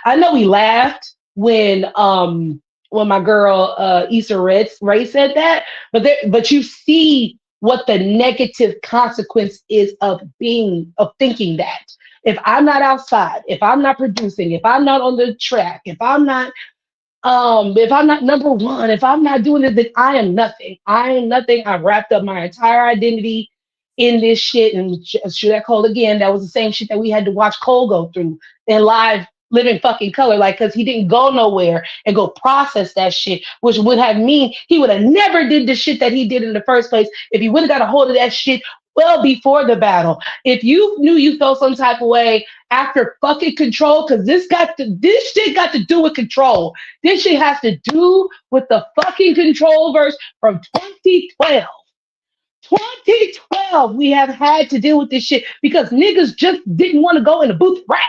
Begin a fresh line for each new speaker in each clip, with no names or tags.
I know we laughed when my girl Ray said that, but you see what the negative consequence is of thinking that. If I'm not outside, if I'm not producing, if I'm not on the track, if I'm not number one, if I'm not doing it, then I am nothing. I am nothing. I've wrapped up my entire identity in this shit. And shoot that Cole again. That was the same shit that we had to watch Cole go through in live living fucking color. Like, cause he didn't go nowhere and go process that shit, which would have mean he would have never did the shit that he did in the first place if he would have got a hold of that shit well before the battle. If you knew you felt some type of way after fucking control, because this shit got to do with control. This shit has to do with the fucking control verse from 2012. 2012, we have had to deal with this shit because niggas just didn't want to go in the booth rap.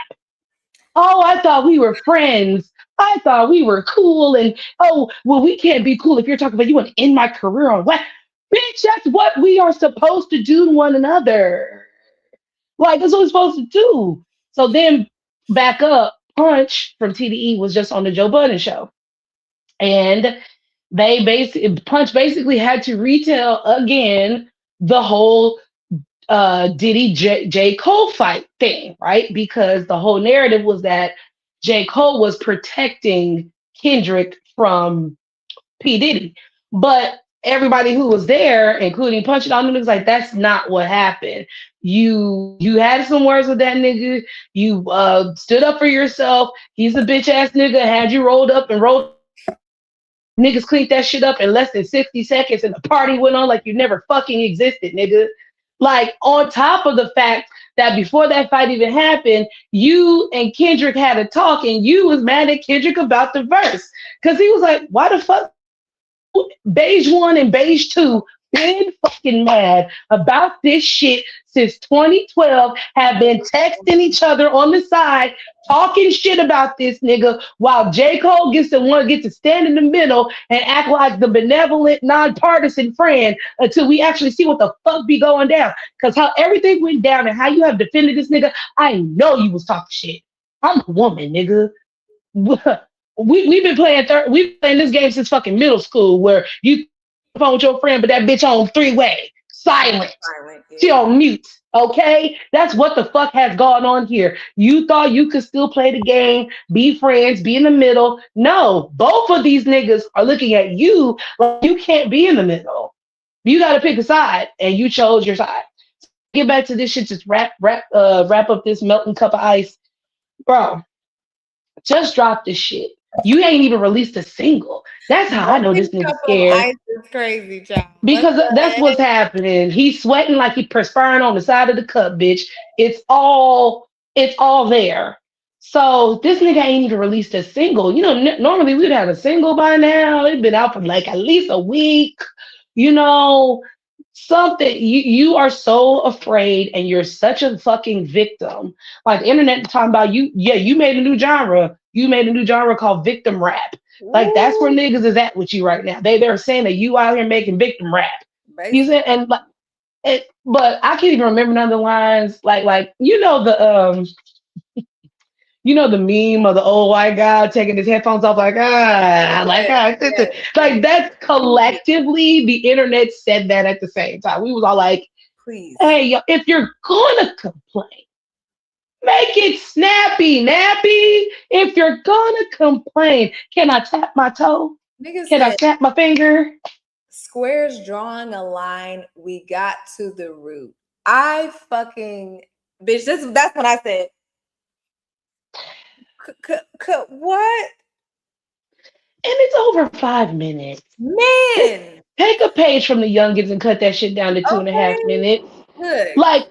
Oh, I thought we were friends. I thought we were cool. And oh, well, we can't be cool if you're talking about you want to end my career on what? Bitch, that's what we are supposed to do to one another. Like, that's what we're supposed to do. So then back up, Punch from TDE was just on the Joe Budden show. And Punch basically had to retell again the whole Diddy J. Cole fight thing, right? Because the whole narrative was that J. Cole was protecting Kendrick from P. Diddy. But everybody who was there, including Punch and all them niggas, like, that's not what happened. You had some words with that nigga. You stood up for yourself. He's a bitch ass nigga. Had you rolled up and rolled. Niggas cleaned that shit up in less than 60 seconds and the party went on like you never fucking existed, nigga. Like, on top of the fact that before that fight even happened, you and Kendrick had a talk and you was mad at Kendrick about the verse. Cause he was like, why the fuck Beige 1 and Beige 2 been fucking mad about this shit since 2012, have been texting each other on the side, talking shit about this nigga, while J. Cole gets to stand in the middle and act like the benevolent, nonpartisan friend until we actually see what the fuck be going down. Because how everything went down and how you have defended this nigga, I know you was talking shit. I'm a woman, nigga. We've been playing this game since fucking middle school, where you phone with your friend, but that bitch on three-way, silent. Yeah. She on mute. Okay, that's what the fuck has gone on here. You thought you could still play the game, be friends, be in the middle. No, both of these niggas are looking at you like you can't be in the middle. You got to pick a side, and you chose your side. Get back to this shit. Just wrap up this melting cup of ice, bro. Just drop this shit. You ain't even released a single. That's how I know this nigga's scared.
It's crazy, child.
Because that's what's happening. He's sweating like he's perspiring on the side of the cup, bitch. It's all there. So this nigga ain't even released a single. You know, normally we'd have a single by now. It's been out for like at least a week. You know, something. You are so afraid, and you're such a fucking victim. Like, the internet talking about you. Yeah, you made a new genre. You made a new genre called victim rap. Like, that's where niggas is at with you right now. They're saying that you out here making victim rap. Basically. You said, and like, but I can't even remember none of the lines. Like you know the meme of the old white guy taking his headphones off, like like that's collectively the internet said that at the same time. We was all like,
please,
hey, yo, if you're gonna complain, make it snappy, nappy. If you're gonna complain, can I tap my toe? Can I snap my finger?
Square's drawing a line. We got to the root. I fucking bitch. That's what I said. What?
And it's over 5 minutes.
Man,
take a page from the youngins and cut that shit down to 2.5 minutes. Good. Like,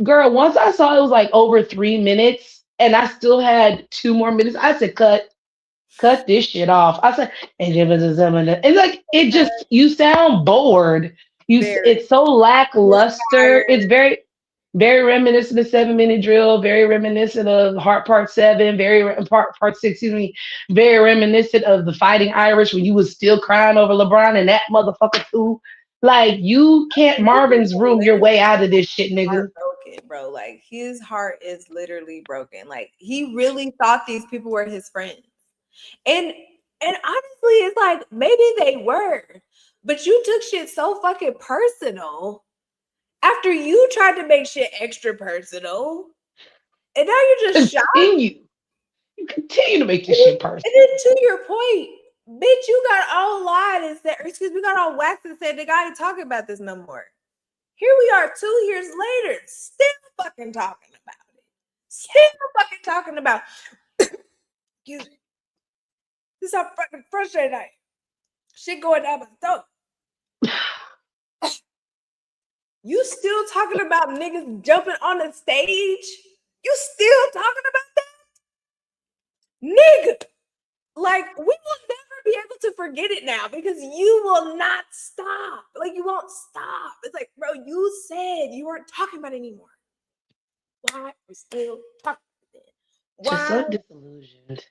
girl, once I saw it was like over 3 minutes and I still had 2 more minutes, I said, cut this shit off. I said, it's like, it just, you sound bored. It's so lackluster. It's very, very reminiscent of 7 Minute Drill, very reminiscent of Heart Part 7, Part 6, excuse me, very reminiscent of the Fighting Irish when you was still crying over LeBron and that motherfucker too. Like you can't
This nigga
Marvin's room your way out of this shit, nigga.
heartbroken, bro. Like his heart is literally broken. Like he really thought these people were his friends. And honestly, it's like maybe they were, but you took shit so fucking personal after you tried to make shit extra personal. And now you're just shocked.
You continue to make this shit personal.
And then to your point, bitch, you got all lied and said, excuse me, got all waxed and said the guy ain't talking about this no more. Here we are 2 years later, still fucking talking about it. Still fucking talking about excuse me. This is how fucking frustrated I am. Shit going down my throat. You still talking about niggas jumping on the stage? You still talking about that? Nigga. Like, we will never be able to forget it now because you will not stop. Like, you won't stop. It's like, bro, you said you weren't talking about it anymore. Why are we still talking about it? Why?
Just so disillusioned.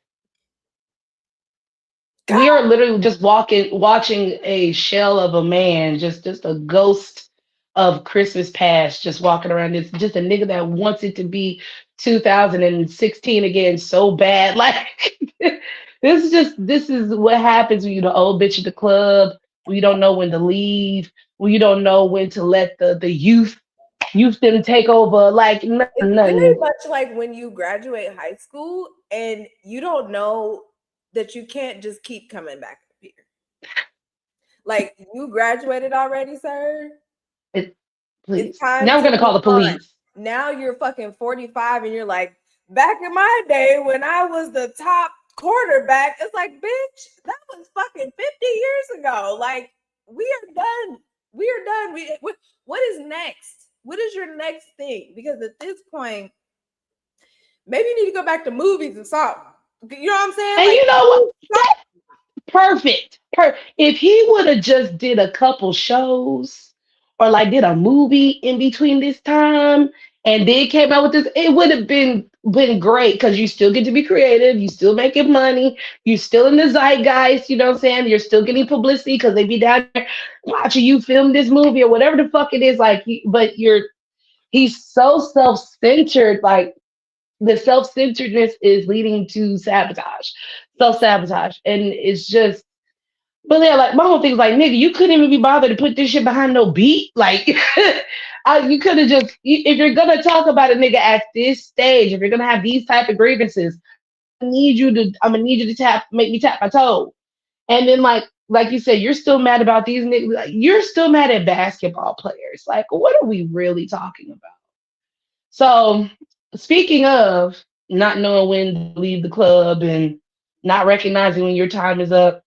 God. We are literally just watching a shell of a man, just a ghost of Christmas past, just walking around. It's just a nigga that wants it to be 2016 again so bad. Like this is what happens when you're the old bitch at the club, when you don't know when to leave, when you don't know when to let the youth them take over. Like
it's very much like when you graduate high school and you don't know that you can't just keep coming back up here. Like you graduated already, sir.
Please. Now I'm gonna call the police.
Now you're fucking 45 and you're like, back in my day when I was the top quarterback, it's like, bitch, that was fucking 50 years ago. Like, we are done. We are done. What is next? What is your next thing? Because at this point, maybe you need to go back to movies or something. You know what I'm saying?
And like, you know what? Perfect. If he would have just did a couple shows or like did a movie in between this time and then came out with this, it would have been great because you still get to be creative, you still making money, you still in the zeitgeist, you know what I'm saying? You're still getting publicity because they be down there watching you film this movie or whatever the fuck it is. Like, but he's so self-centered, like the self-centeredness is leading to self-sabotage. And it's just, but yeah, like my whole thing is like, nigga, you couldn't even be bothered to put this shit behind no beat. Like, you could have just, if you're gonna talk about a nigga at this stage, if you're gonna have these type of grievances, I'm gonna need you to make me tap my toe. And then like you said, you're still mad about these niggas. Like, you're still mad at basketball players. Like, what are we really talking about? So, speaking of not knowing when to leave the club and not recognizing when your time is up,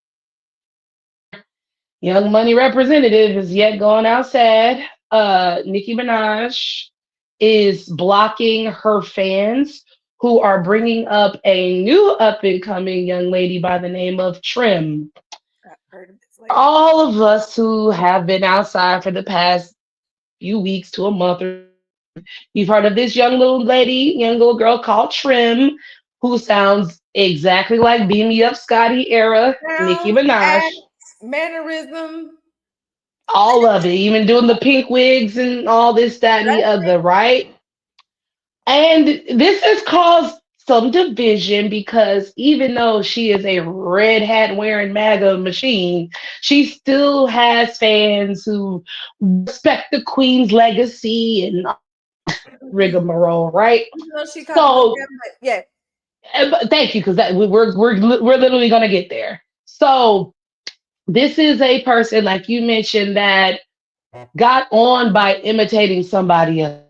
Young Money representative is yet going outside. Nicki Minaj is blocking her fans who are bringing up a new up and coming young lady by the name of Trim. All of us who have been outside for the past few weeks to a month, you've heard of this young little girl called Trim, who sounds exactly like Beam Me Up Scotty era Nicki Minaj.
Mannerism.
All of it, even doing the pink wigs and all this, that, and the other, right? And this has caused some division because even though she is a red hat wearing MAGA machine, she still has fans who respect the Queen's legacy and rigmarole, right? So,
yeah.
Thank you, because we're literally gonna get there. So, this is a person, like you mentioned, that got on by imitating somebody else.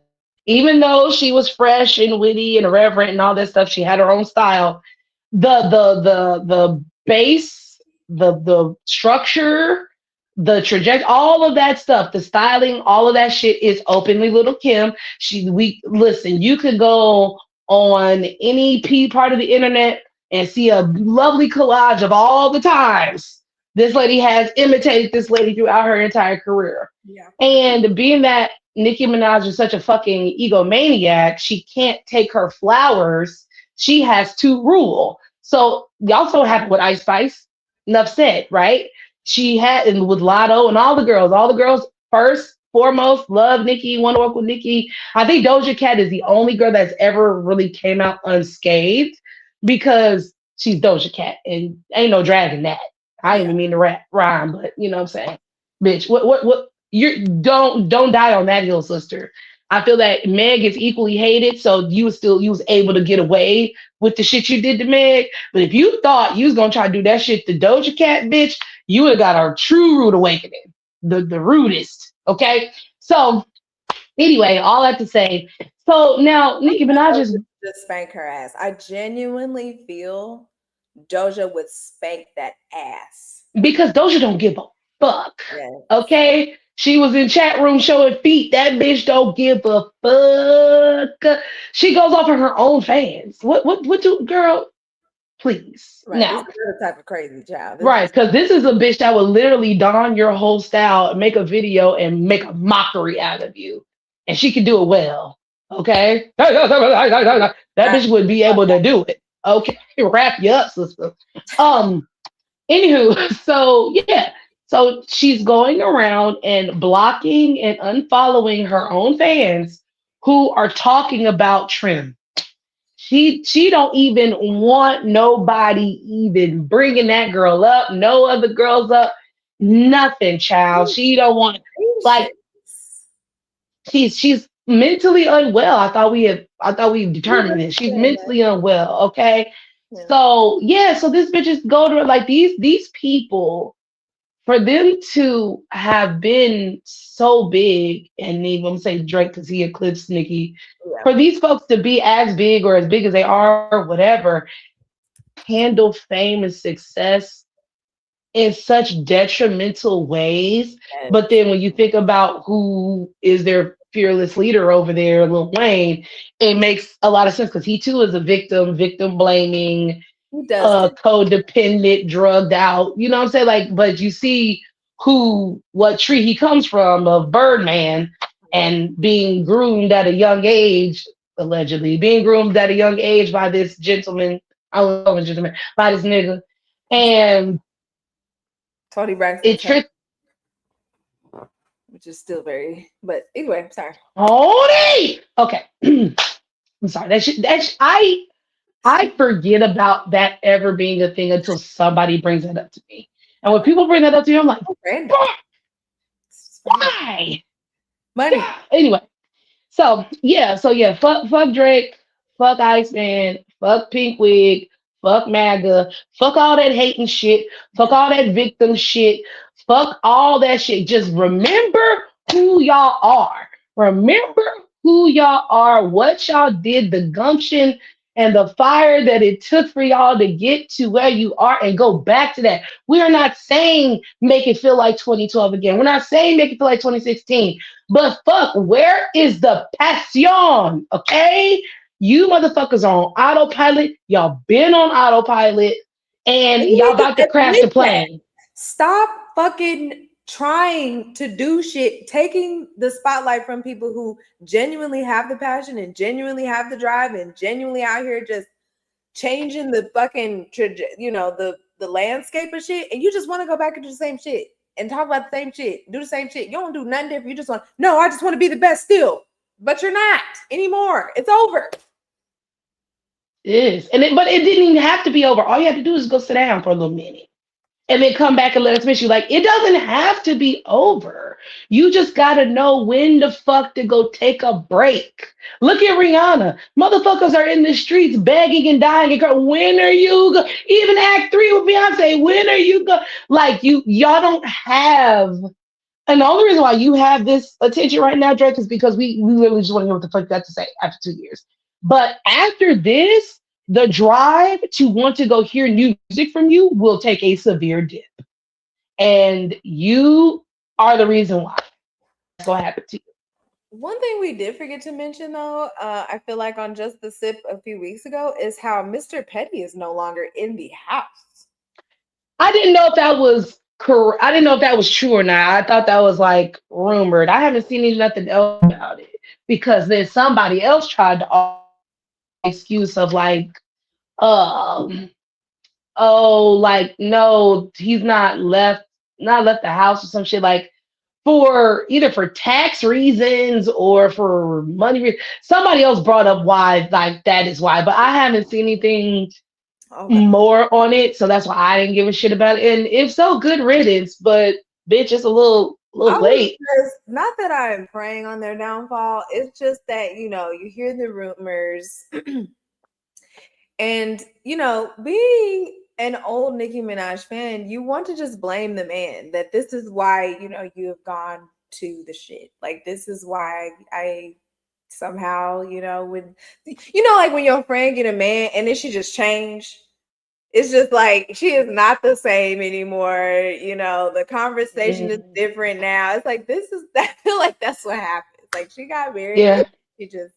Even though she was fresh and witty and irreverent and all that stuff, she had her own style. The base, the structure, the trajectory, all of that stuff, the styling, all of that shit is openly Little Kim. Listen, you could go on any part of the internet and see a lovely collage of all the times this lady has imitated this lady throughout her entire career.
Yeah.
And being that Nicki Minaj is such a fucking egomaniac, she can't take her flowers. She has to rule. So y'all so happy with Ice Spice. Enough said, right? she had, and with Lotto and all the girls first, foremost, love Nicki, want to work with Nicki. I think Doja Cat is the only girl that's ever really came out unscathed because she's Doja Cat and ain't no dragging that. I didn't
Yeah.
even mean to rhyme, but you know what I'm saying? Bitch, what you don't die on that hill, sister. I feel that Meg is equally hated, so you was able to get away with the shit you did to Meg. But if you thought you was gonna try to do that shit to Doja Cat, bitch, you would have got a true rude awakening. The rudest. Okay. So anyway, all that to say, so now Nicki Minaj is
Doja just spank her ass. I genuinely feel Doja would spank that ass.
because Doja don't give a fuck.
Yeah.
Okay? She was in chat room showing feet. That bitch don't give a fuck. She goes off of her own fans. What do girl, please.
Right. This is
Now,
the type of crazy child. This
right,
is
because this is a bitch that would literally don your whole style, make a video, and make a mockery out of you. And she can do it well. Okay? That
not
bitch would be able to do it. Okay. Wrap you up, sister. Um, Anywho, so yeah, so she's going around and blocking and unfollowing her own fans who are talking about Trim. She don't even want nobody even bringing that girl up, no other girls up, nothing, child. She don't want like
patience.
she's mentally unwell. I thought we
We
determined this. She's
understand that.
mentally unwell. Okay.
Yeah.
So yeah, so this bitch is go to like these people for them to have been so big, and even I'm say Drake because he eclipsed Nicki.
Yeah.
For these folks to be as big or as big as they are, whatever, handle fame and success in such detrimental ways.
Yes.
But then when you think about who is their fearless leader over there, Lil Wayne, it makes a lot of sense because he too is a victim blaming,
He does this.
codependent, drugged out. You know what I'm saying? Like, but you see what tree he comes from of Birdman and being groomed at a young age, allegedly being groomed at a young age by this gentleman. I don't know, gentleman, by this nigga, and
Tony
it
Braxton's son,
tricked
which is still very, but anyway, I'm sorry.
Tony. Okay, I'm sorry. I forget about that ever being a thing until somebody brings it up to me. And when people bring that up to me, I'm like,
So random. It's random.
why?
Money.
Anyway, so yeah, fuck Drake, fuck Iceman, fuck Pink Wig, fuck MAGA, fuck all that hating shit, fuck all that victim shit, fuck all that shit. Just remember who y'all are. Remember who y'all are, what y'all did, the gumption and the fire that it took for y'all to get to where you are and go back to that. We are not saying make it feel like 2012 again. We're not saying make it feel like 2016. But fuck, where is the passion? Okay? You motherfuckers are on autopilot. Y'all been on autopilot and
And you
y'all
need
about
to
to crash the
admit that.
plane.
Stop fucking trying to do shit, taking the spotlight from people who genuinely have the passion and genuinely have the drive and genuinely out here just changing the fucking the landscape of shit, and you just want to go back and do the same shit and talk about the same shit, do the same shit. You don't do nothing different. You just want, no, I just want to be the best still, but you're not anymore. It's over.
It is. But it didn't even have to be over. All you have to do is go sit down for a little minute and then come back and let us miss you. Like, it doesn't have to be over. You just gotta know when the fuck to go take a break. Look at Rihanna. Motherfuckers are in the streets begging and dying. And when are you even Act 3 with Beyonce? When are you like y'all don't have. And the only reason why you have this attention right now, Drake, is because we literally just want to hear what the fuck you got to say after 2 years. But after this, the drive to want to go hear new music from you will take a severe dip. And you are the reason why that's going to happen to you.
One thing we did forget to mention, though, I feel like on Just the Sip a few weeks ago, is how Mr. Petty is no longer in the house.
I didn't know if that was correct. I didn't know if that was true or not. I thought that was like rumored. I haven't seen nothing else about it because then somebody else tried to offer an excuse of like, um, oh, like no, he's not left. not left the house or some shit like for either for tax reasons or for money reasons. Somebody else brought up why, like that is why, but I haven't seen anything
Okay.
more on it, so that's why I didn't give a shit about it. And if so, good riddance. But bitch, it's a little
I was
late.
just not that I'm preying on their downfall. It's just that you hear the rumors, and being an old Nicki Minaj fan, you want to just blame the man that this is why you have gone to the shit. Like this is why I somehow when like when your friend get a man and then she just change. It's just like she is not the same anymore. The conversation is
Mm,
different now. It's like this is I feel like that's what happened. Like she got married and
yeah.
she just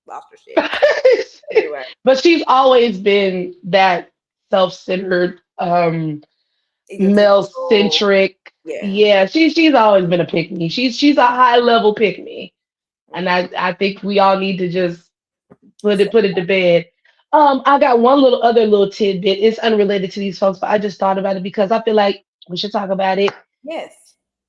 lost her shit. Anyway,
But she's always been that self-centered,
egotistical.
male-centric.
Yeah.
Yeah, she's always been a pick me. She's a high level pick me. And I think we all need to just put it to bed. I got one other little tidbit. It's unrelated to these folks, but I just thought about it because I feel like we should talk about it.
Yes.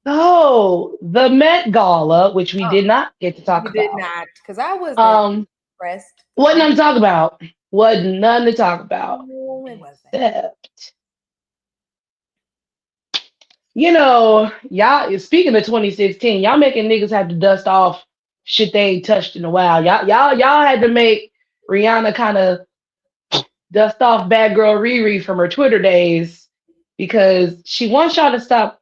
So the Met Gala, which we
Oh,
did not get to talk
you did
about.
not, because I wasn't
Um,
impressed.
wasn't none to talk about. Wasn't none to talk about.
No, it wasn't.
Except, y'all speaking of 2016, y'all making niggas have to dust off shit they ain't touched in a while. Y'all had to make Rihanna kind of dust off bad girl Riri from her Twitter days because she wants y'all to stop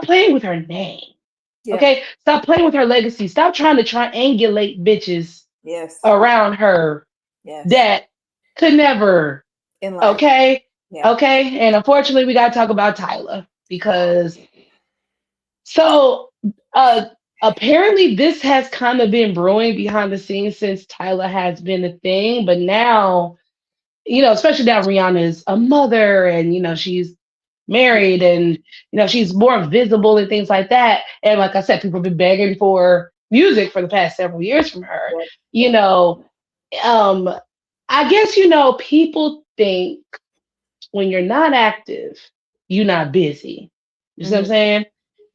playing with her name.
Yeah.
Okay? Stop playing with her legacy. Stop trying to triangulate bitches
Yes.
around her
Yes.
that could never.
In life.
Okay?
Yeah.
Okay? And unfortunately we gotta talk about Tyler because so uh apparently this has kind of been brewing behind the scenes since Tyler has been a thing, but now especially now Rihanna is a mother and she's married and she's more visible and things like that. And like I said, people have been begging for music for the past several years from her.
Yeah.
You
Yeah.
know, um, I guess people think when you're not active, you're not busy. You see what I'm
Mhm.
saying?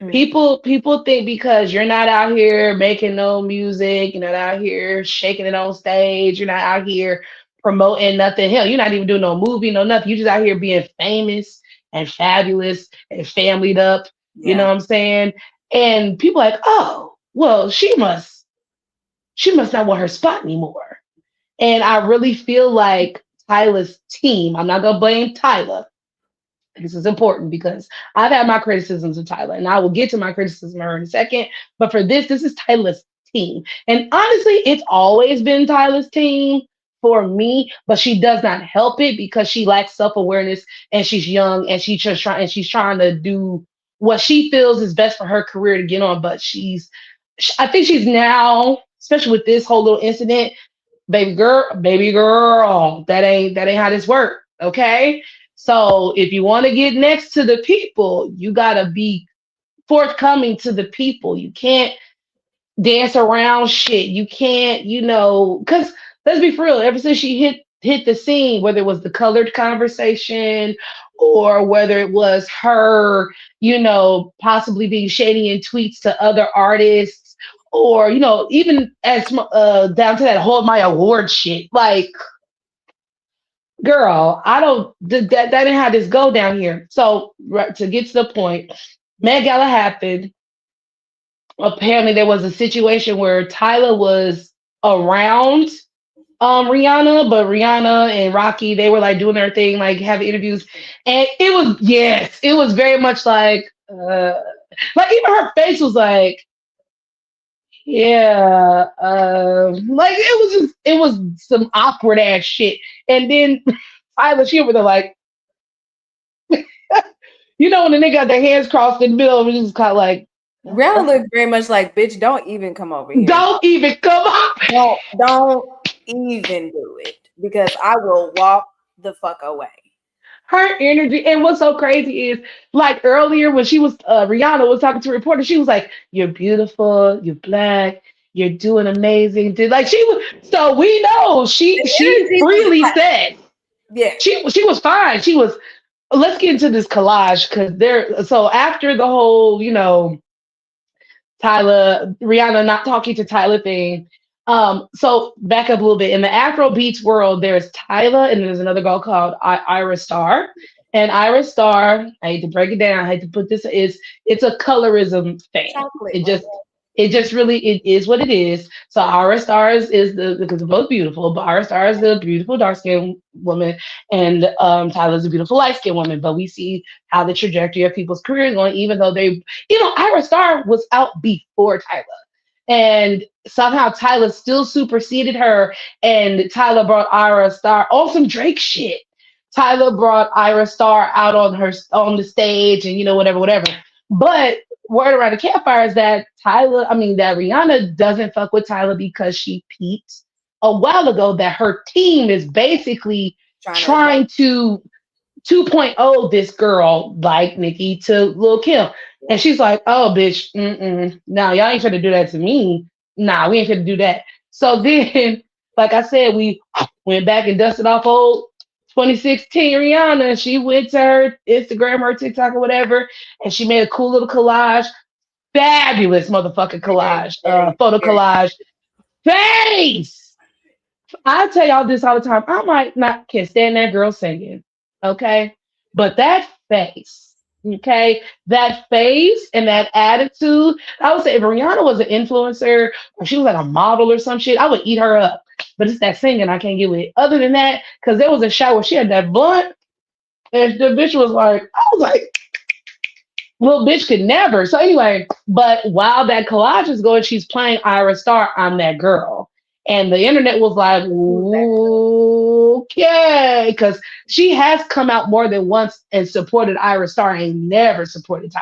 Mhm.
People think because you're not out here making no music, you're not out here shaking it on stage, you're not out here promoting nothing. Hell, you're not even doing no movie, no nothing. You're just out here being famous and fabulous and familyed up. You know
Yeah.
what I'm saying? And people like, oh, well, she must not want her spot anymore. And I really feel like Tyler's team, I'm not gonna blame Tyler, this is important because I've had my criticisms of Tyler, and I will get to my criticism of her in a second. But for this is Tyler's team. And honestly, it's always been Tyler's team for me, but she does not help it because she lacks self-awareness and she's young and she's trying to do what she feels is best for her career to get on. But I think she's now, especially with this whole little incident, baby girl, that ain't how this work. Okay. So if you want to get next to the people, you gotta be forthcoming to the people. You can't dance around shit. You can't, because let's be for real, ever since she hit the scene, whether it was the colored conversation or whether it was her, possibly being shady in tweets to other artists, or even as down to that hold my award shit. Like, girl, I don't that didn't how this go down here. So right, to get to the point, Met Gala happened. Apparently there was a situation where Tyler was around Rihanna, but Rihanna and Rocky, they were like doing their thing, like having interviews. And it was very much like even her face was like, yeah, like it was some awkward ass shit. And then Tyler, she over there like, when the nigga got their hands crossed in the middle, it was just kind of like,
Rihanna looked very much like, bitch, don't even come over here.
don't even come up.
Don't even do it because I will walk the fuck away.
Her energy, and what's so crazy is like earlier when she was Rihanna was talking to a reporter, she was like, "You're beautiful, you're black, you're doing amazing." Dude. Like she was, so we know
The
she
energy was
freely
like,
said
yeah.
she was fine. She was. let's get into this collage because there. So after the whole, Tyler, Rihanna not talking to Tyler thing. So back up a little bit. In the Afro Beats world, there's Tyler and there's another girl called Ira Star. And Ira Star, I hate to break it down, I hate to put this is it's a colorism thing.
Chocolate.
It just really it is what it is. So Ira Star is the because they're both beautiful, but Ira Star is the beautiful dark skinned woman and Tyler's a beautiful light skinned woman. But we see how the trajectory of people's careers going, even though Ira Star was out before Tyler. And somehow Tyler still superseded her, and Tyler brought Ira Star on some Drake shit. Tyler brought Ira Star out on the stage, and whatever, whatever. But word around the campfire is that that Rihanna doesn't fuck with Tyler because she peeped a while ago that her team is basically trying to 2.0 this girl like Nicki to Lil Kim. And she's like, oh, bitch, no, y'all ain't gonna do that to me. Nah, we ain't gonna do that. So then, like I said, we went back and dusted off old 2016 Rihanna. She went to her Instagram, her TikTok, or whatever, and she made a cool little collage. Fabulous motherfucking collage, photo collage. Face! I tell y'all this all the time. I might not can stand that girl singing, okay? But that face, okay? That face and that attitude. I would say if Rihanna was an influencer or she was like a model or some shit, I would eat her up. But it's that singing I can't get with. Other than that, because there was a shot where she had that blunt, and the bitch was like, I was like, little bitch could never. So anyway, but while that collage is going, she's playing Ira Star, I'm That Girl. And the internet was like, okay, because she has come out more than once and supported Ira Star and never supported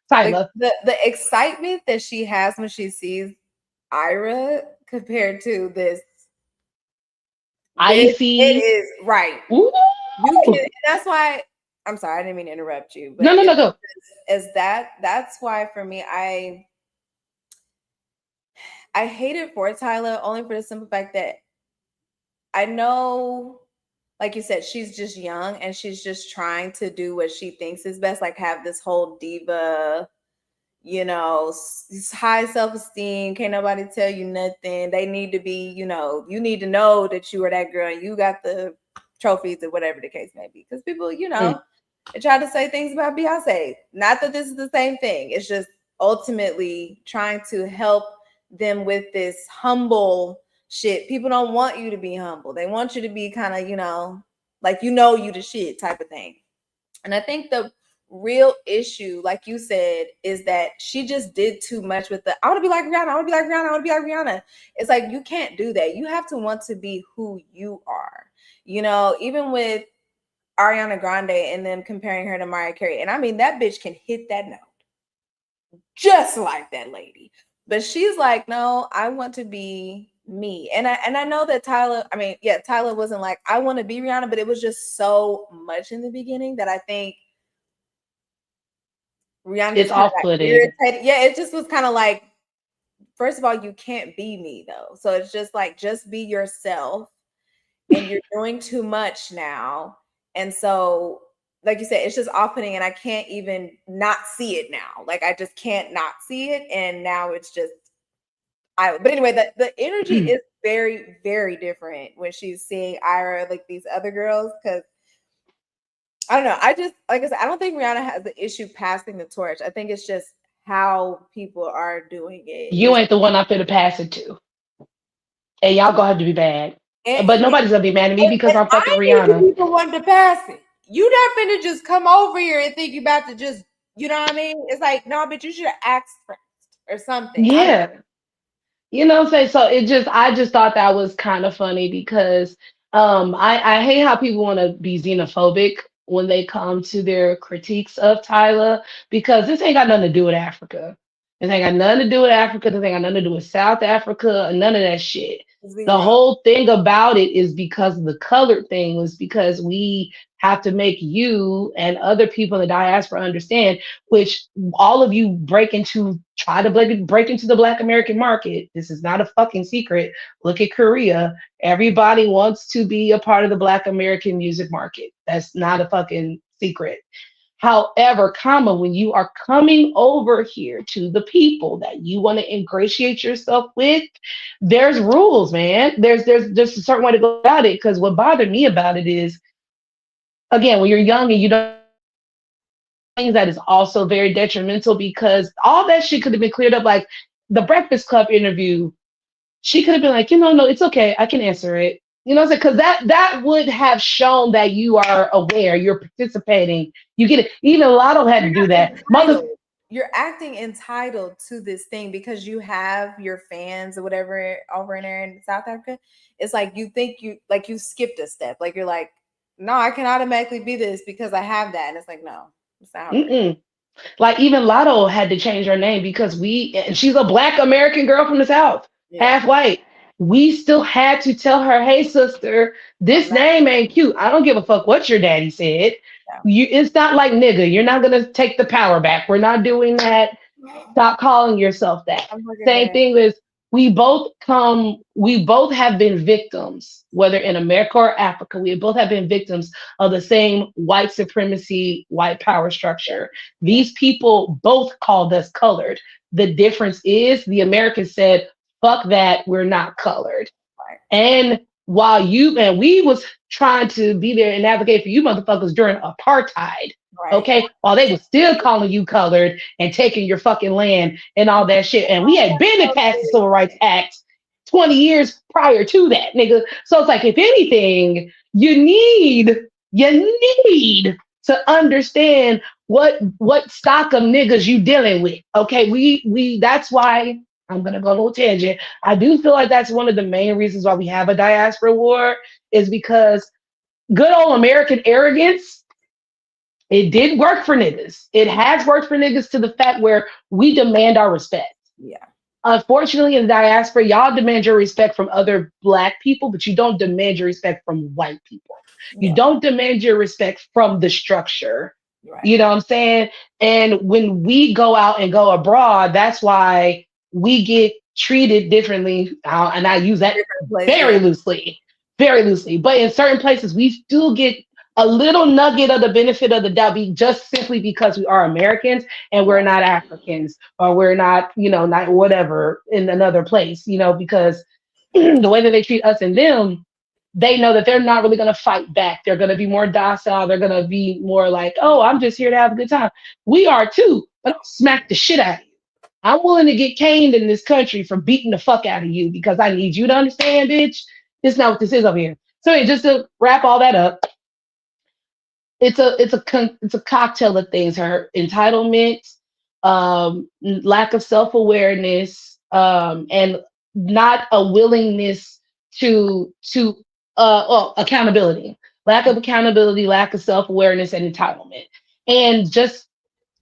Tyler.
The excitement that she has when she sees Ira compared to this
Icy.
It is right.
Ooh.
You can, that's why I'm sorry, I didn't mean to interrupt you. But
no, go.
That's why for me, I hate it for Tyler only for the simple fact that I know, like you said, she's just young and she's just trying to do what she thinks is best, like have this whole diva, high self-esteem. Can't nobody tell you nothing. They need to be, you need to know that you are that girl and you got the trophies or whatever the case may be. Because people, they try to say things about Beyonce. Not that this is the same thing. It's just ultimately trying to help them with this humble shit. People don't want you to be humble. They want you to be kind of, like you the shit type of thing. And I think the real issue, like you said, is that she just did too much with I want to be like Rihanna. I want to be like Rihanna. I want to be like Rihanna. It's like, you can't do that. You have to want to be who you are. Even with Ariana Grande and them comparing her to Mariah Carey. And I mean, that bitch can hit that note just like that lady. But she's like, no, I want to be me. And I know that Tyler wasn't like, I want to be Rihanna, but it was just so much in the beginning that I think Rihanna
it's off-putting.
Yeah, it just was kind of like, first of all, you can't be me though. So it's just like, just be yourself. And you're doing too much now. And so, like you said, it's just off-putting and I can't even not see it now. Like, I just can't not see it. And now it's just, but anyway, the energy is very, very different when she's seeing Ira, like these other girls. Because I don't know. I just, like I said, I don't think Rihanna has the issue passing the torch. I think it's just how people are doing it.
You ain't the one I'm finna pass it to. And y'all gonna have to be bad. But nobody's gonna be mad at me because I'm fucking Rihanna.
You the one to pass it. You not finna just come over here and think you about to just, you know what I mean? It's like, no, but you should have asked first or something.
Yeah. You know what I'm saying? So I just thought that was kind of funny because I hate how people want to be xenophobic when they come to their critiques of Tyler because this ain't got nothing to do with Africa. This ain't got nothing to do with Africa. This ain't got nothing to do with South Africa. None of that shit. The whole thing about it is because of the colored thing was because we have to make you and other people in the diaspora understand, which all of you try to break into the Black American market. This is not a fucking secret. Look at Korea. Everybody wants to be a part of the Black American music market. That's not a fucking secret. However, comma, when you are coming over here to the people that you want to ingratiate yourself with, there's rules, man. There's a certain way to go about it. Because what bothered me about it is, again, when you're young and you don't things that is also very detrimental because all that shit could have been cleared up. Like the Breakfast Club interview, she could have been like, no, it's okay. I can answer it. You know what I'm saying? Because that would have shown that you are aware, you're participating, you get it. Even Lotto had to do that.
You're acting entitled to this thing because you have your fans or whatever over in there in South Africa. It's like you think you skipped a step. Like you're like, no, I can automatically be this because I have that. And it's like, no, it's not how it works.
Like even Lotto had to change her name because and she's a Black American girl from the South, half white. We still had to tell her, hey sister, this name ain't cute. I don't give a fuck what your daddy said. It's not like nigga. You're not gonna take the power back. We're not doing that. Stop calling yourself that. Same thing is we both have been victims, whether in America or Africa, we both have been victims of the same white supremacy, white power structure. These people both called us colored. The difference is the Americans said, fuck that, we're not colored. Right. And while we was trying to be there and advocate for you motherfuckers during apartheid, right. Okay, while they were still calling you colored and taking your fucking land and all that shit. And we had been to pass the Civil Rights Act 20 years prior to that, nigga. So it's like, if anything, you need to understand what stock of niggas you dealing with. Okay, we that's why I'm gonna go a little tangent. I do feel like that's one of the main reasons why we have a diaspora war is because good old American arrogance. It did work for niggas. It has worked for niggas to the fact where we demand our respect.
Yeah.
Unfortunately, in the diaspora, y'all demand your respect from other Black people, but you don't demand your respect from white people. You don't demand your respect from the structure. Right. You know what I'm saying? And when we go out and go abroad, that's why we get treated differently. And I use that very loosely. But in certain places, we still get a little nugget of the benefit of the doubt just simply because we are Americans and we're not Africans or we're not, not whatever in another place, because the way that they treat us and them, they know that they're not really going to fight back. They're going to be more docile. They're going to be more like, oh, I'm just here to have a good time. We are too, but I'll smack the shit out of you. I'm willing to get caned in this country for beating the fuck out of you because I need you to understand, bitch. This is not what this is over here. So just to wrap all that up, it's a cocktail of things. Her entitlement, lack of self-awareness, and not a willingness to accountability, lack of accountability, lack of self-awareness and entitlement. And just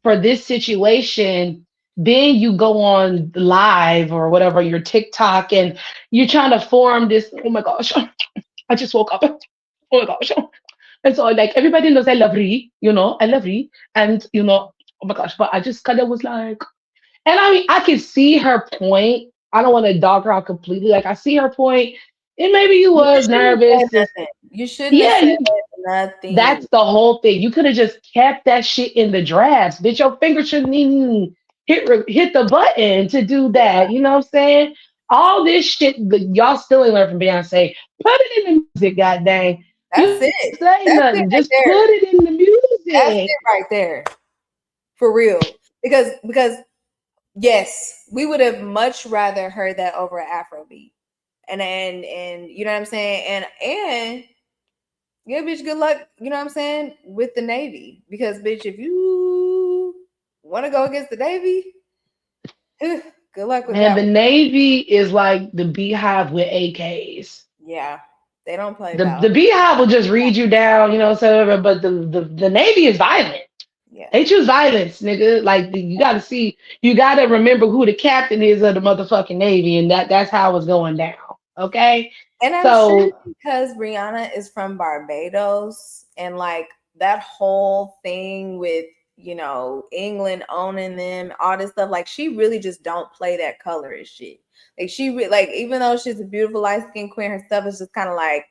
for this situation, then you go on live or whatever, your TikTok, and you're trying to form this, oh my gosh, I just woke up. Oh my gosh. And so like everybody knows I love Ree, I love Ree. And oh my gosh, but I just kind of was like, and I mean, I can see her point. I don't want to dog her out completely. Like I see her point. And maybe you was nervous.
You shouldn't have said nothing.
That's the whole thing. You could have just kept that shit in the drafts. Bitch, your finger shouldn't even hit the button to do that. You know what I'm saying? All this shit, y'all still ain't learned from Beyonce. Put it in the music, god dang.
That's it.
Say nothing. Just put it in the music.
That's it right there. For real. Because yes, we would have much rather heard that over Afrobeat. And you know what I'm saying? And yeah, bitch, good luck, you know what I'm saying, with the Navy. Because bitch, if you want to go against the Navy, good luck with that.
And the Navy is like the Beehive with AKs.
Yeah. They don't play
the Beehive will just read you down, whatever. But the Navy is violent. Yeah. They choose violence, nigga. Like you gotta remember who the captain is of the motherfucking Navy, and that's how it's going down. Okay.
And I'm sure because Rihanna is from Barbados and like that whole thing with England owning them, all this stuff, like she really just don't play that colorist shit. Like even though she's a beautiful light-skinned queen, her stuff is just kind of like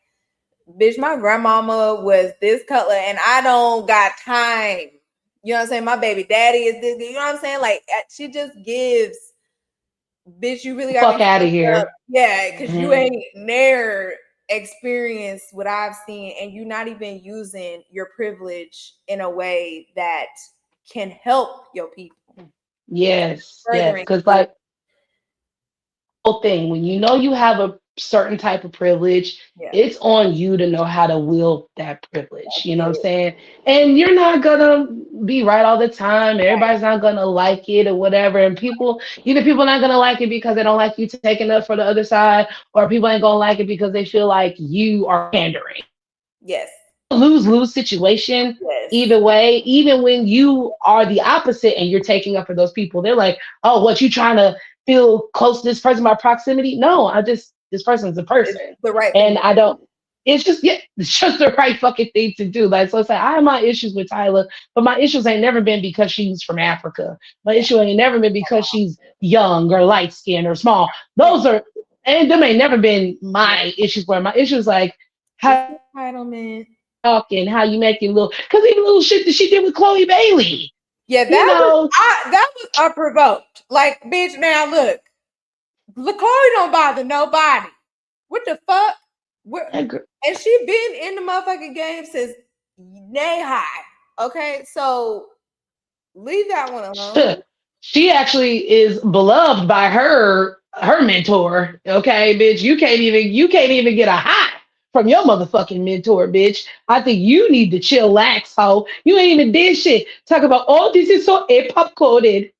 bitch, my grandmama was this color and I don't got time. You know what I'm saying? My baby daddy is this, you know what I'm saying? Like she just gives, bitch, you really gotta
Fuck
be
out of
fucked up.
here.
Yeah, because you
Mhm.
ain't near experienced what I've seen, and you're not even using your privilege in a way that can help your people.
Yes, yes.
Furthering
Because
you.
like whole thing, when you know you have a certain type of privilege,
Yeah,
it's on you to know how to wield that privilege.
that's
You know what I'm
it.
saying? And you're not gonna be right all the time.
Right.
Everybody's not gonna like it or whatever. And people, either people not gonna like it because they don't like you taking up for the other side, or people ain't gonna like it because they feel like you are pandering.
Yes.
Lose-lose situation
Yes.
either way. Even when you are the opposite and you're taking up for those people, they're like, oh, what, you trying to feel close to this person by proximity? No, I just, this person's a
It's
person,
the right thing
and
to
I
do.
don't, it's just, yeah, it's just the right fucking thing to do. Like, so it's like I have my issues with Tyler, but my issues ain't never been because she's from Africa. My
Yeah.
issue ain't never been because she's young or light skinned or small.
Yeah.
Those are, and them ain't never been
Yeah.
my issues. Where my issues like
It's
how
entitlement.
talking, how you making little, because even little shit that she did with Chloe Bailey,
Yeah,
you know.
that was unprovoked. Like, bitch, now look, Chloe don't bother nobody. What the fuck?
That girl,
And she been in the motherfucking game since nay high. Okay, so leave that one alone.
she actually is beloved by her mentor. Okay, bitch, you can't even get a high from your motherfucking mentor, bitch. I think you need to chillax, ho. You ain't even did shit. Talk about, oh, this is so A-pop coded.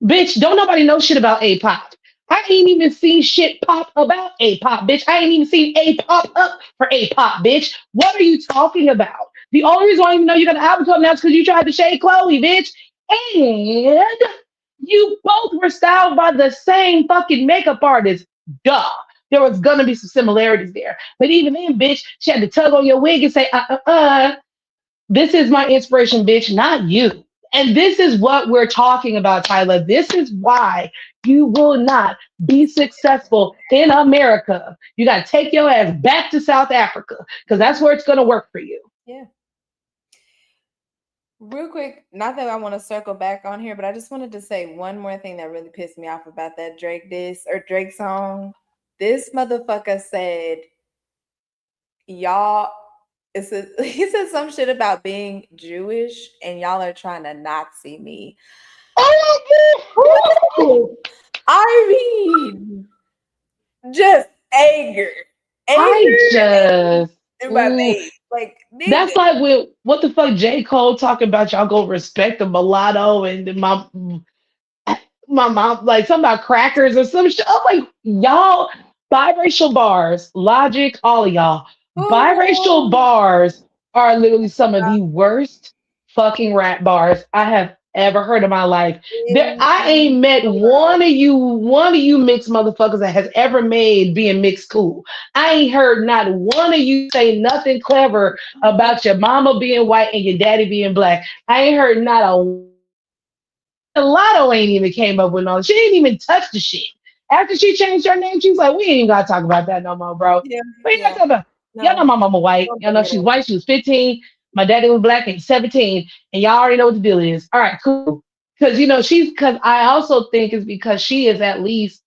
Bitch, don't nobody know shit about A-pop. I ain't even seen shit pop about A-pop, bitch. I ain't even seen A-pop up for A-pop, bitch. What are you talking about? The only reason why I even know you got an album coming out is because you tried to shade Chloe, bitch. And you both were styled by the same fucking makeup artist. Duh. There was gonna be some similarities there. But even then, bitch, she had to tug on your wig and say, this is my inspiration, bitch, not you. And this is what we're talking about, Tyler. This is why you will not be successful in America. You got to take your ass back to South Africa because that's where it's going to work for you.
Yeah. Real quick, not that I want to circle back on here, but I just wanted to say one more thing that really pissed me off about that Drake diss or Drake song. This motherfucker said, y'all, he said some shit about being Jewish and y'all are trying to Nazi me.
Oh,
I mean, just anger.
I
Anger
just,
in my
ooh,
face. Like, nigga.
that's like with what the fuck J. Cole talking about, y'all go respect the mulatto and my mom, like something about crackers or some shit. I'm like, y'all, biracial bars, Logic, all of y'all, biracial
Oh,
bars are literally some of the worst fucking rap bars I have ever heard in my life. There,
in
I
the
ain't met
world.
one of you mixed motherfuckers that has ever made being mixed cool. I ain't heard not one of you say nothing clever about your mama being white and your daddy being black. I ain't heard not a Lotto ain't even came up with no. She ain't even touched the shit. After she changed her name, she was like, "We ain't even gotta talk about that no more, bro.
Yeah,
We ain't gotta
yeah.
talk about." Y'all know
No,
my mama white.
don't
Y'all
bring
know
it
she's
up.
white. She was 15. My daddy was black and he's 17. And y'all already know what the deal is. All right, cool. Because because I also think it's because she is at least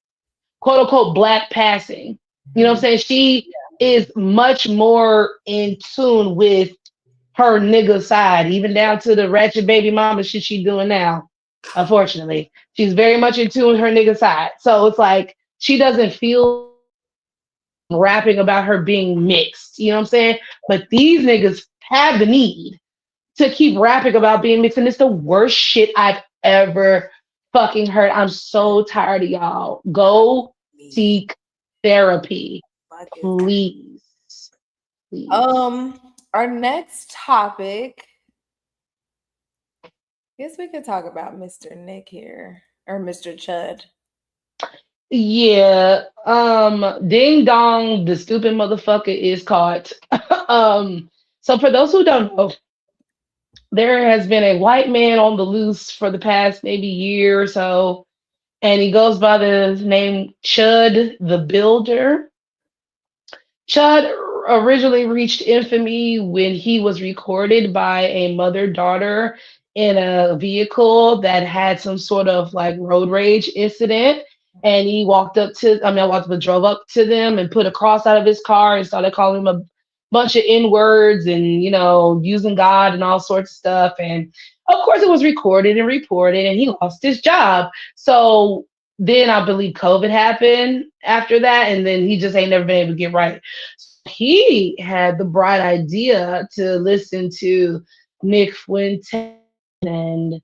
quote unquote black passing. You know what I'm
Mhm.
saying? She is much more in tune with her nigga side, even down to the ratchet baby mama shit she doing now. Unfortunately, she's very much in tune with her nigga side. So it's like she doesn't feel rapping about her being mixed. You know what I'm saying? But these niggas have the need to keep rapping about being mixed, and it's the worst shit I've ever fucking heard. I'm so tired of y'all. Go
Me.
seek therapy,
Fuck is
please, please.
our next topic. Guess we could talk about Mr. Nick here or Mr. Chud.
Yeah, Ding Dong, the stupid motherfucker is caught. So for those who don't know, there has been a white man on the loose for the past maybe year or so, and he goes by the name Chud the Builder. Chud originally reached infamy when he was recorded by a mother-daughter in a vehicle that had some sort of like road rage incident. And he walked up to, I mean, I walked up, drove up to them and put a cross out of his car and started calling him a bunch of N words and, using God and all sorts of stuff. And of course, it was recorded and reported, and he lost his job. So then I believe COVID happened after that, and then he just ain't never been able to get right. He had the bright idea to listen to Nick Fuentes and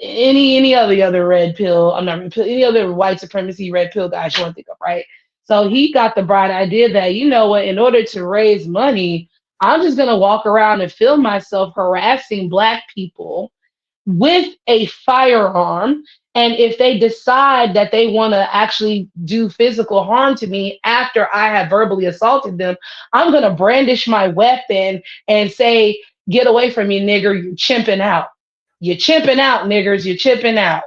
any other red pill. I'm not red pill, any other white supremacy red pill guys you want to think of, right? So he got the bright idea that, you know what, in order to raise money, I'm just gonna walk around and film myself harassing black people with a firearm. And if they decide that they want to actually do physical harm to me after I have verbally assaulted them, I'm going to brandish my weapon and say, get away from me, nigger. You're chimping out. You're chimping out, niggers. You're chipping out.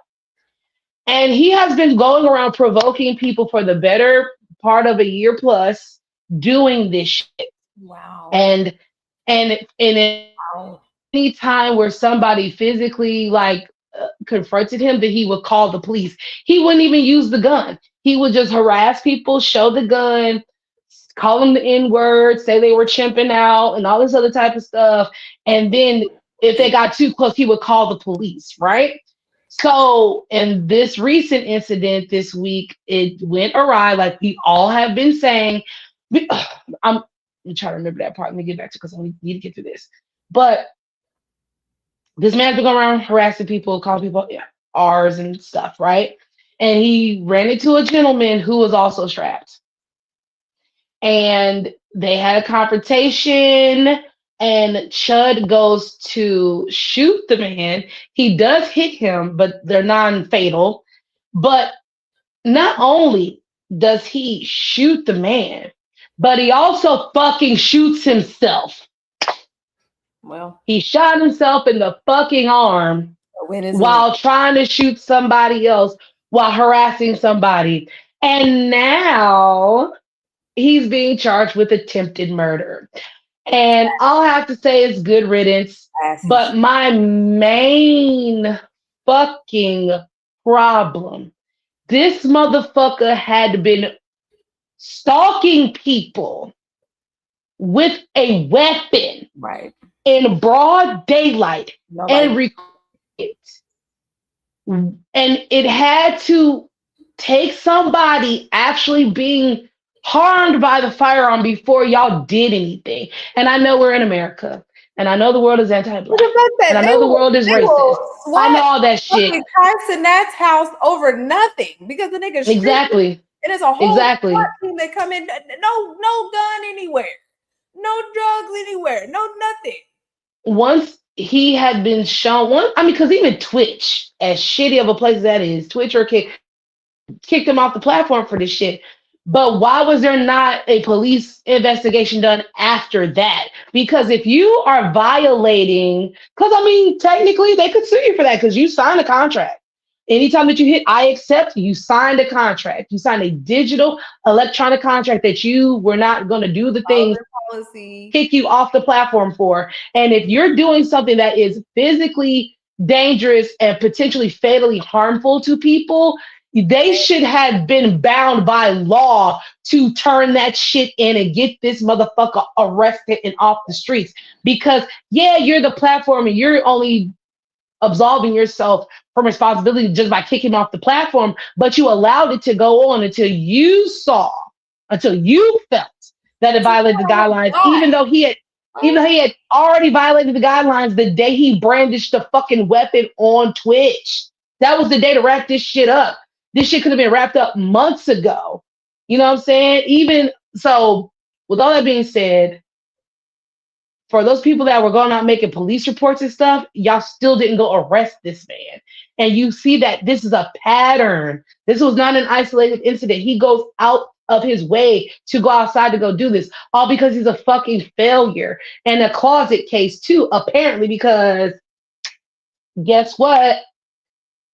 And he has been going around provoking people for the better part of a year plus doing this shit.
Wow.
And any time where somebody physically confronted him, that he would call the police. He wouldn't even use the gun. He would just harass people, show the gun, call them the N-word, say they were chimping out and all this other type of stuff. And then if they got too close, he would call the police, right? So in this recent incident this week, it went awry, like we all have been saying. I'm trying to remember that part. Let me get back to, because I need to get through this. But this man's been going around harassing people, calling people R's and stuff, right? And he ran into a gentleman who was also strapped. And they had a confrontation, and Chud goes to shoot the man. He does hit him, but they're non-fatal. But not only does he shoot the man, but he also fucking shoots himself.
Well,
he shot himself in the fucking arm while trying to shoot somebody else, while harassing somebody. And now he's being charged with attempted murder. And I'll have to say it's good riddance. But my main fucking problem, this motherfucker had been stalking people with a weapon,
right,
in broad daylight, and record it. And it had to take somebody actually being harmed by the firearm before y'all did anything. And I know we're in America, and I know the world is anti-black, and I know the world is racist. I know all that shit.
In that house over nothing because the nigga
exactly.
And it's a whole team that come in. No gun anywhere, no drugs anywhere, no nothing.
Once he had been shown because even Twitch, as shitty of a place as that is, Twitch or kicked him off the platform for this shit. But why was there not a police investigation done after that? Because if you are violating, technically they could sue you for that because you signed a contract. Anytime that you hit I accept, you signed a contract. You signed a digital electronic contract that you were not going to do the things kick you off the platform for. And if you're doing something that is physically dangerous and potentially fatally harmful to people, they should have been bound by law to turn that shit in and get this motherfucker arrested and off the streets. Because you're the platform and you're only absolving yourself from responsibility just by kicking off the platform, but you allowed it to go on until you felt that it violated the guidelines, even though he had already violated the guidelines the day he brandished the fucking weapon on Twitch. That was the day to wrap this shit up. This shit could have been wrapped up months ago. You know what I'm saying? Even so, with all that being said, for those people that were going out making police reports and stuff, y'all still didn't go arrest this man. And you see that this is a pattern. This was not an isolated incident. He goes out of his way to go outside to go do this, all because he's a fucking failure and a closet case too, apparently, because guess what?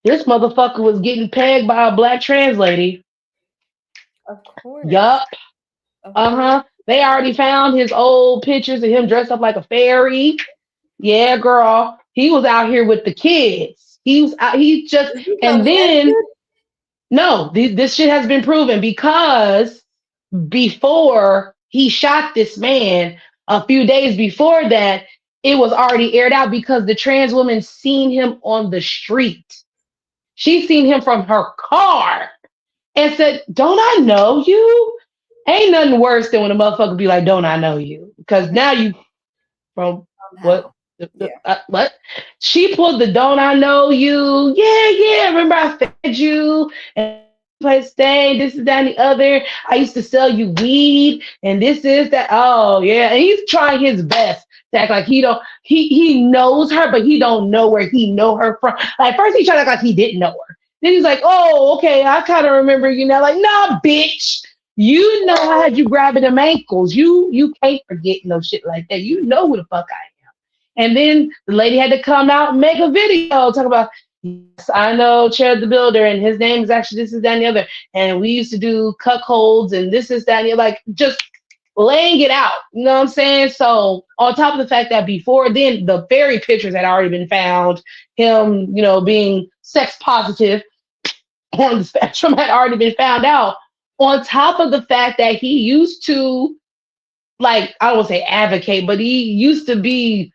This motherfucker was getting pegged by a black trans lady.
Of course.
Yup. Uh-huh. They already found his old pictures of him dressed up like a fairy. Yeah, girl. He was out here with the kids. He was out, he just,
Did he come
and then,
naked?
no, this shit has been proven because before he shot this man, a few days before that, it was already aired out because the trans woman seen him on the street. She seen him from her car and said, "Don't I know you?" Ain't nothing worse than when a motherfucker be like, "Don't I know you?" Because now you from what?
Somehow. Yeah.
What? She pulled the "Don't I know you?" Yeah, yeah. Remember I fed you and place stay. This is that and the other. I used to sell you weed and this is that. Oh yeah, and he's trying his best to act like he don't. He knows her, but he don't know where he know her from. Like first he tried to act like he didn't know her. Then he's like, "Oh, okay, I kind of remember you now." Like, nah, bitch. You know I had you grabbing them ankles. You can't forget no shit like that. You know who the fuck I am. And then the lady had to come out and make a video talk about, yes, I know Chad the Builder, and his name is actually this is that and the other. And we used to do cuckolds and this is that and the other. Like just laying it out. You know what I'm saying? So on top of the fact that before then the fairy pictures had already been found, him, being sex positive on the spectrum had already been found out. On top of the fact that he used to, like, I don't want to say advocate, but he used to be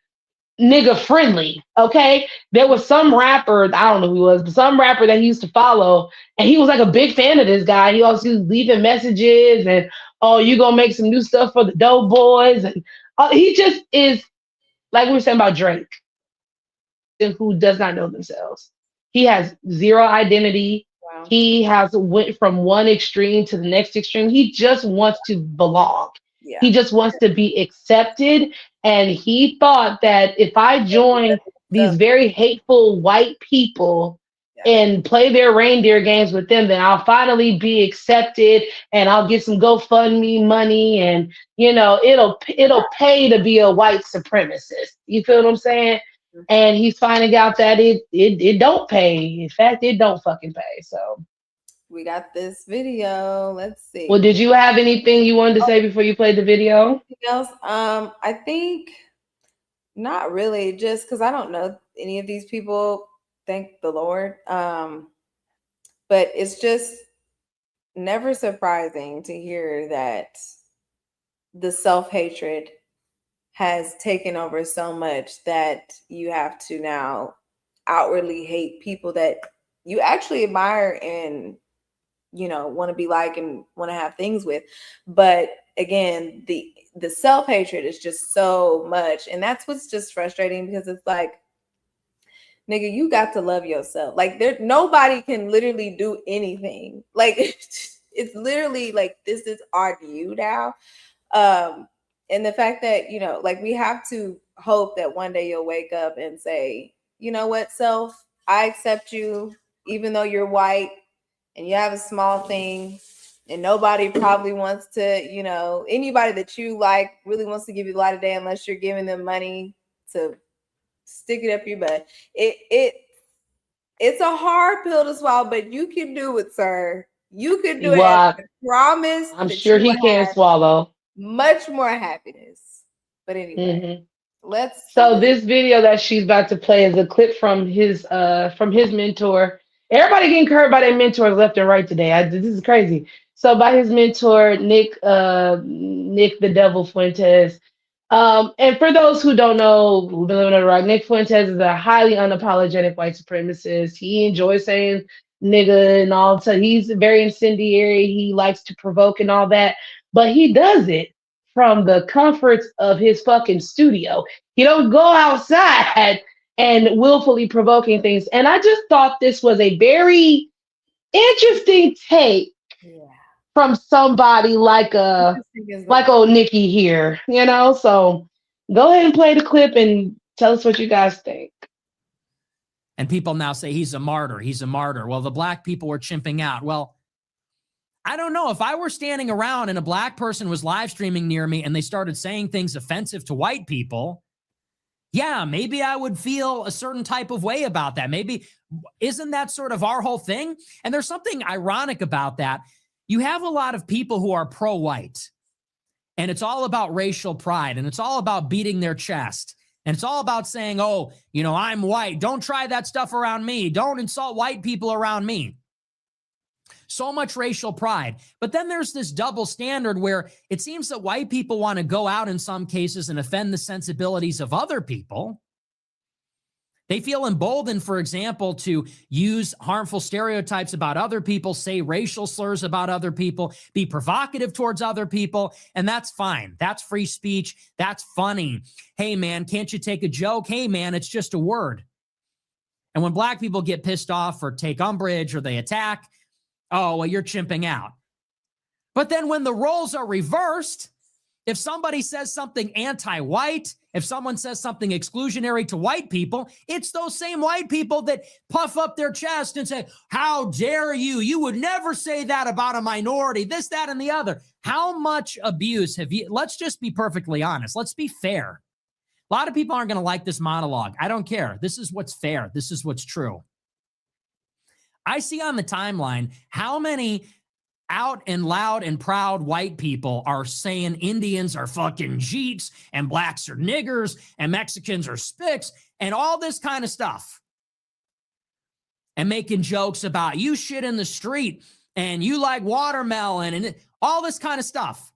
nigga friendly. Okay. There was some rapper, I don't know who he was, but some rapper that he used to follow, and he was like a big fan of this guy. He also was leaving messages and, oh, you gonna make some new stuff for the Dope Boys. And he just is like we were saying about Drake, who does not know themselves. He has zero identity.
Wow.
He has went from one extreme to the next extreme. He just wants to belong.
Yeah.
He just wants to be accepted. And he thought that if I join these very hateful white people and play their reindeer games with them, then I'll finally be accepted and I'll get some GoFundMe money and it'll pay to be a white supremacist. You feel what I'm saying? And he's finding out that it don't pay. In fact, it don't fucking pay. So
we got this video. Let's see.
Well, did you have anything you wanted to say before you played the video?
Anything else? I think not really, just because I don't know any of these people. Thank the Lord. But it's just never surprising to hear that the self-hatred has taken over so much that you have to now outwardly hate people that you actually admire and want to be like and want to have things with. But again, the self-hatred is just so much, and that's what's just frustrating, because it's like, nigga, you got to love yourself. Like nobody can literally do anything. Like it's literally like, this is our you now. And the fact that, like, we have to hope that one day you'll wake up and say, you know what, self, I accept you, even though you're white and you have a small thing and nobody probably wants to, anybody that you like really wants to give you the light of day unless you're giving them money to stick it up your butt. It's a hard pill to swallow, but you can do it, sir. You can do it. I promise.
I'm sure he can swallow.
Much more happiness. But anyway,
So this video that she's about to play is a clip from his mentor. Everybody getting curved by their mentors left and right today. This is crazy. So by his mentor, Nick the Devil Fuentes. And for those who don't know, who've been living under a rock, Nick Fuentes is a highly unapologetic white supremacist. He enjoys saying nigga and all. So he's very incendiary. He likes to provoke and all that. But he does it from the comforts of his fucking studio. He don't go outside and willfully provoking things. And I just thought this was a very interesting take from somebody like old Nikki here, So go ahead and play the clip and tell us what you guys think.
And people now say he's a martyr. He's a martyr. Well, the black people were chimping out. Well, I don't know. If I were standing around and a black person was live streaming near me and they started saying things offensive to white people, yeah, maybe I would feel a certain type of way about that. Maybe, isn't that sort of our whole thing? And there's something ironic about that. You have a lot of people who are pro-white, And it's all about racial pride, and it's all about beating their chest. And it's all about saying, oh, you know, I'm white. Don't try that stuff around me. Don't insult white people around me. So much racial pride. But then there's this double standard where it seems that white people want to go out in some cases and offend the sensibilities of other people. They feel emboldened, for example, to use harmful stereotypes about other people, say racial slurs about other people, be provocative towards other people, and that's fine. That's free speech. That's funny. Hey, man, can't you take a joke? Hey, man, it's just a word. And when black people get pissed off or take umbrage or they attack, oh, well, you're chimping out. But then when the roles are reversed, if somebody says something anti-white, if someone says something exclusionary to white people, it's those same white people that puff up their chest and say, how dare you? You would never say that about a minority, this, that, and the other. How much abuse have you? Let's just be perfectly honest. Let's be fair. A lot of people aren't going to like this monologue. I don't care. This is what's fair. This is what's true. I see on the timeline how many out and loud and proud white people are saying Indians are fucking Jeets and blacks are niggers and Mexicans are spics and all this kind of stuff. And making jokes about you shit in the street and you like watermelon and all this kind of stuff.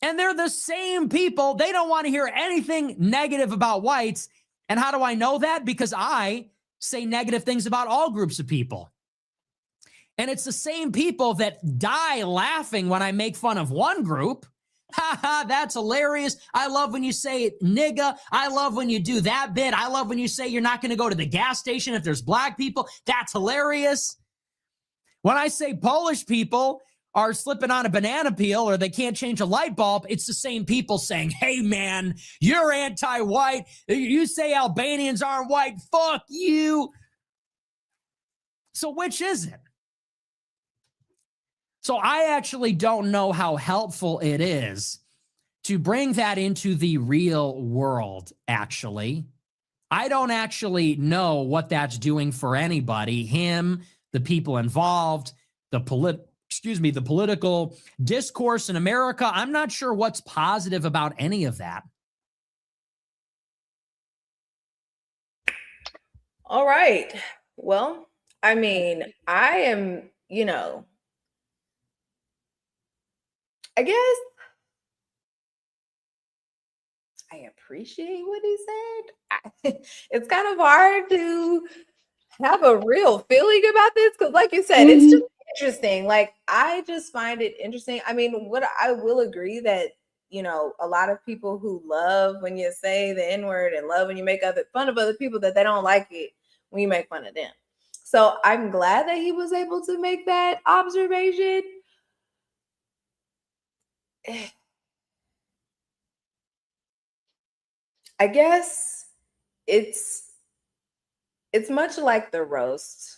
And they're the same people. They don't want to hear anything negative about whites. And how do I know that? Because I say negative things about all groups of people. And it's the same people that die laughing when I make fun of one group. Ha ha, that's hilarious. I love when you say nigga. I love when you do that bit. I love when you say you're not going to go to the gas station if there's black people. That's hilarious. When I say Polish people are slipping on a banana peel or they can't change a light bulb, it's the same people saying, hey, man, you're anti-white. You say Albanians aren't white. Fuck you. So which is it? So I actually don't know how helpful it is to bring that into the real world, actually. I don't actually know what that's doing for anybody, him, the people involved, the political discourse in America. I'm not sure what's positive about any of that.
All right. Well, I mean, I am, I guess I appreciate what he said. It's kind of hard to have a real feeling about this because, like you said, it's just interesting. Like, I just find it interesting. I mean, what I will agree that, a lot of people who love when you say the N-word and love when you make fun of other people, that they don't like it when you make fun of them. So I'm glad that he was able to make that observation. I guess it's much like the roast,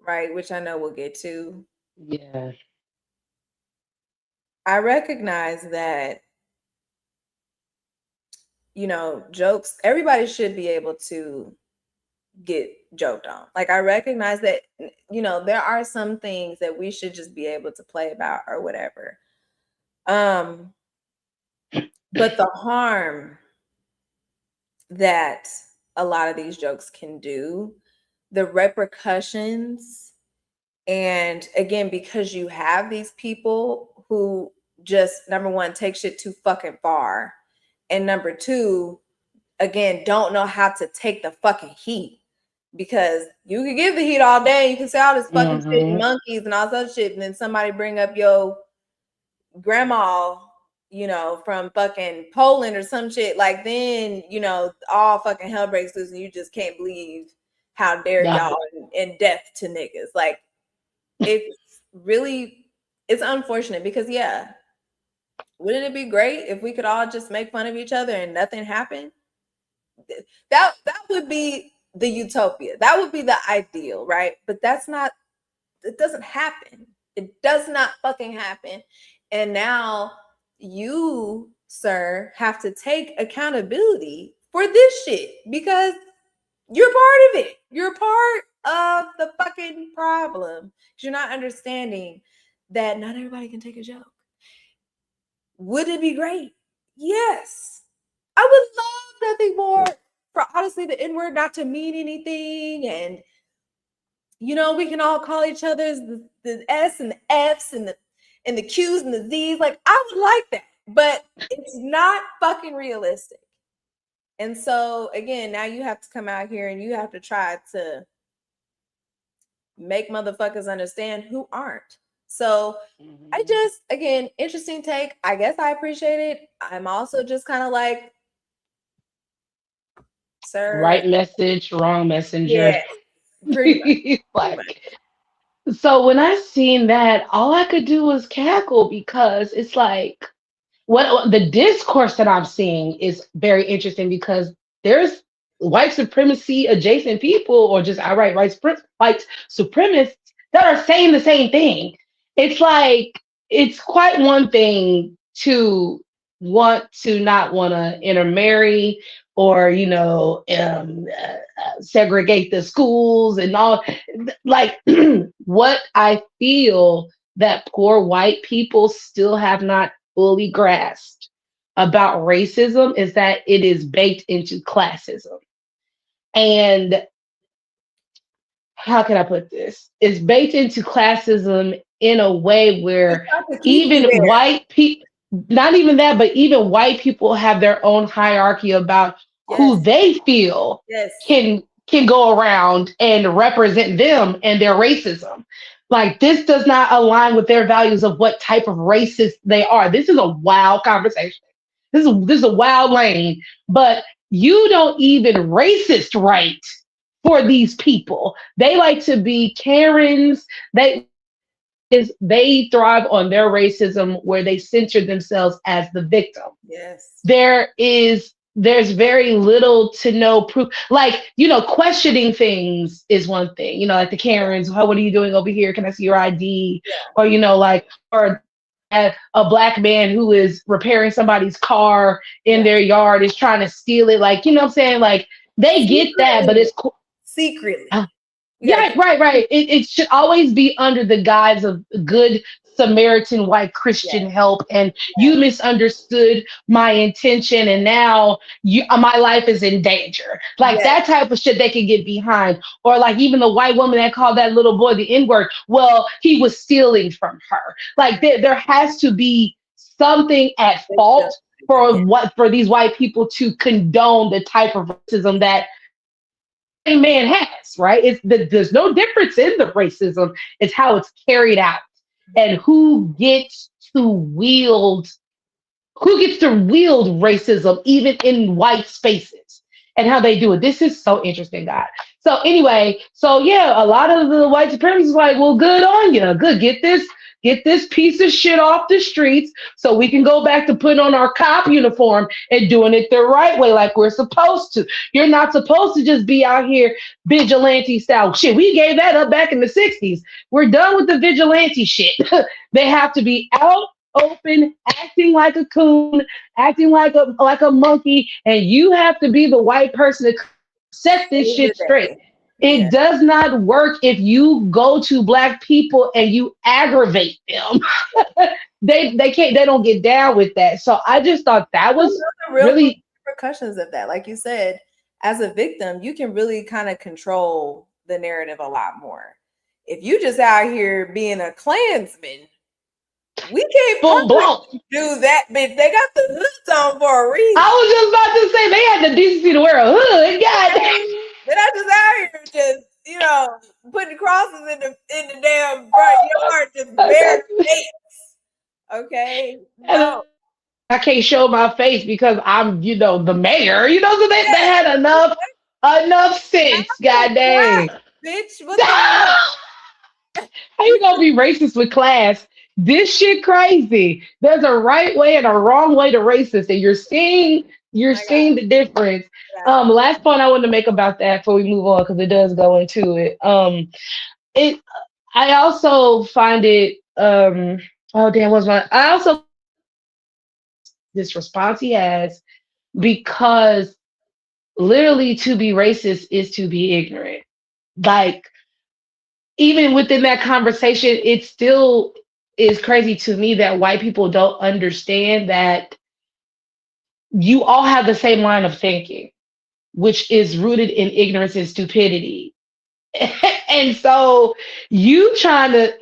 right? Which I know we'll get to.
Yeah.
I recognize that, jokes, everybody should be able to get joked on. Like, I recognize that, there are some things that we should just be able to play about or whatever. But the harm that a lot of these jokes can do, the repercussions, and again, because you have these people who just, number one, take shit too fucking far, and number two, again, don't know how to take the fucking heat, because you can give the heat all day, you can say all this fucking shit, monkeys and all this other shit, and then somebody bring up your grandma, from fucking Poland or some shit, like, then, all fucking hell breaks loose and you just can't believe how dare y'all and death to niggas. Like, it's unfortunate because, yeah, wouldn't it be great if we could all just make fun of each other and nothing happened? That would be the utopia. That would be the ideal, right? But it doesn't happen. It does not fucking happen. And now you, sir, have to take accountability for this shit because you're part of it. You're part of the fucking problem. You're not understanding that not everybody can take a joke. Would it be great Yes. I would love nothing more for honestly the N-word not to mean anything. And we can all call each other the S and the F's and the Q's and the Z's. Like, I would like that, but it's not fucking realistic. And so again, now you have to come out here and you have to try to make motherfuckers understand who aren't. So I just, again, interesting take. I guess I appreciate it. I'm also just kind of like, sir.
Right message, wrong messenger.
Yeah, pretty much.
Like, so when I seen that, all I could do was cackle because it's like what the discourse that I'm seeing is very interesting because there's white supremacy adjacent people or just outright white supremacists that are saying the same thing. It's like it's quite one thing to want to not want to intermarry or segregate the schools and all like what I feel that poor white people still have not fully grasped about racism is that it is baked into classism. And how can I put this? It's baked into classism in a way where even white people, not even that, but even white people have their own hierarchy about who they feel can go around and represent them and their racism. Like this does not align with their values of what type of racist they are. This is a wild conversation. This is a wild lane, but you don't even racist right for these people. They like to be Karens. They thrive on their racism where they center themselves as the victim.
Yes.
There's very little to no proof. Like, questioning things is one thing. Like the Karens, what are you doing over here? Can I see your ID? Or, or a black man who is repairing somebody's car in their yard is trying to steal it. Like, you know what I'm saying? Like, they get that, but it's
secretly.
Yeah, right. It should always be under the guise of good Samaritan white Christian help, and you misunderstood my intention, and now my life is in danger. Like that type of shit they can get behind. Or like even the white woman that called that little boy the N-word. Well, he was stealing from her. Like there has to be something at fault for these white people to condone the type of racism that a man has, right? There's no difference in the racism. It's how it's carried out and who gets to wield racism even in white spaces and how they do it. This is so interesting, God. So anyway, a lot of the white supremacists like, well, good on you. Good. Get this piece of shit off the streets so we can go back to putting on our cop uniform and doing it the right way like we're supposed to. You're not supposed to just be out here vigilante style. Shit, we gave that up back in the 60s. We're done with the vigilante shit. They have to be out open, acting like a coon, acting like a monkey, and you have to be the white person to set this shit straight. It does not work if you go to black people and you aggravate them. They can't. They don't get down with that. So I just thought that was really
repercussions of that. Like you said, as a victim, you can really kind of control the narrative a lot more. If you just out here being a Klansman, we can't do that, bitch. They got the hoods on for a reason.
I was just about to say they had the decency to wear a hood. God.
They're not just out here just, putting crosses in the damn front yard, just bare face. Okay. No.
I can't show my face because I'm, the mayor. So they had enough sense. God dang.
Bitch,
how you gonna be racist with class? This shit crazy. There's a right way and a wrong way to racist, and you're seeing the difference. Last point I want to make about that before we move on, because it does go into it. I also find it I also this response he has, because literally to be racist is to be ignorant. Like even within that conversation, it still is crazy to me that white people don't understand that you all have the same line of thinking, which is rooted in ignorance and stupidity. And so you trying to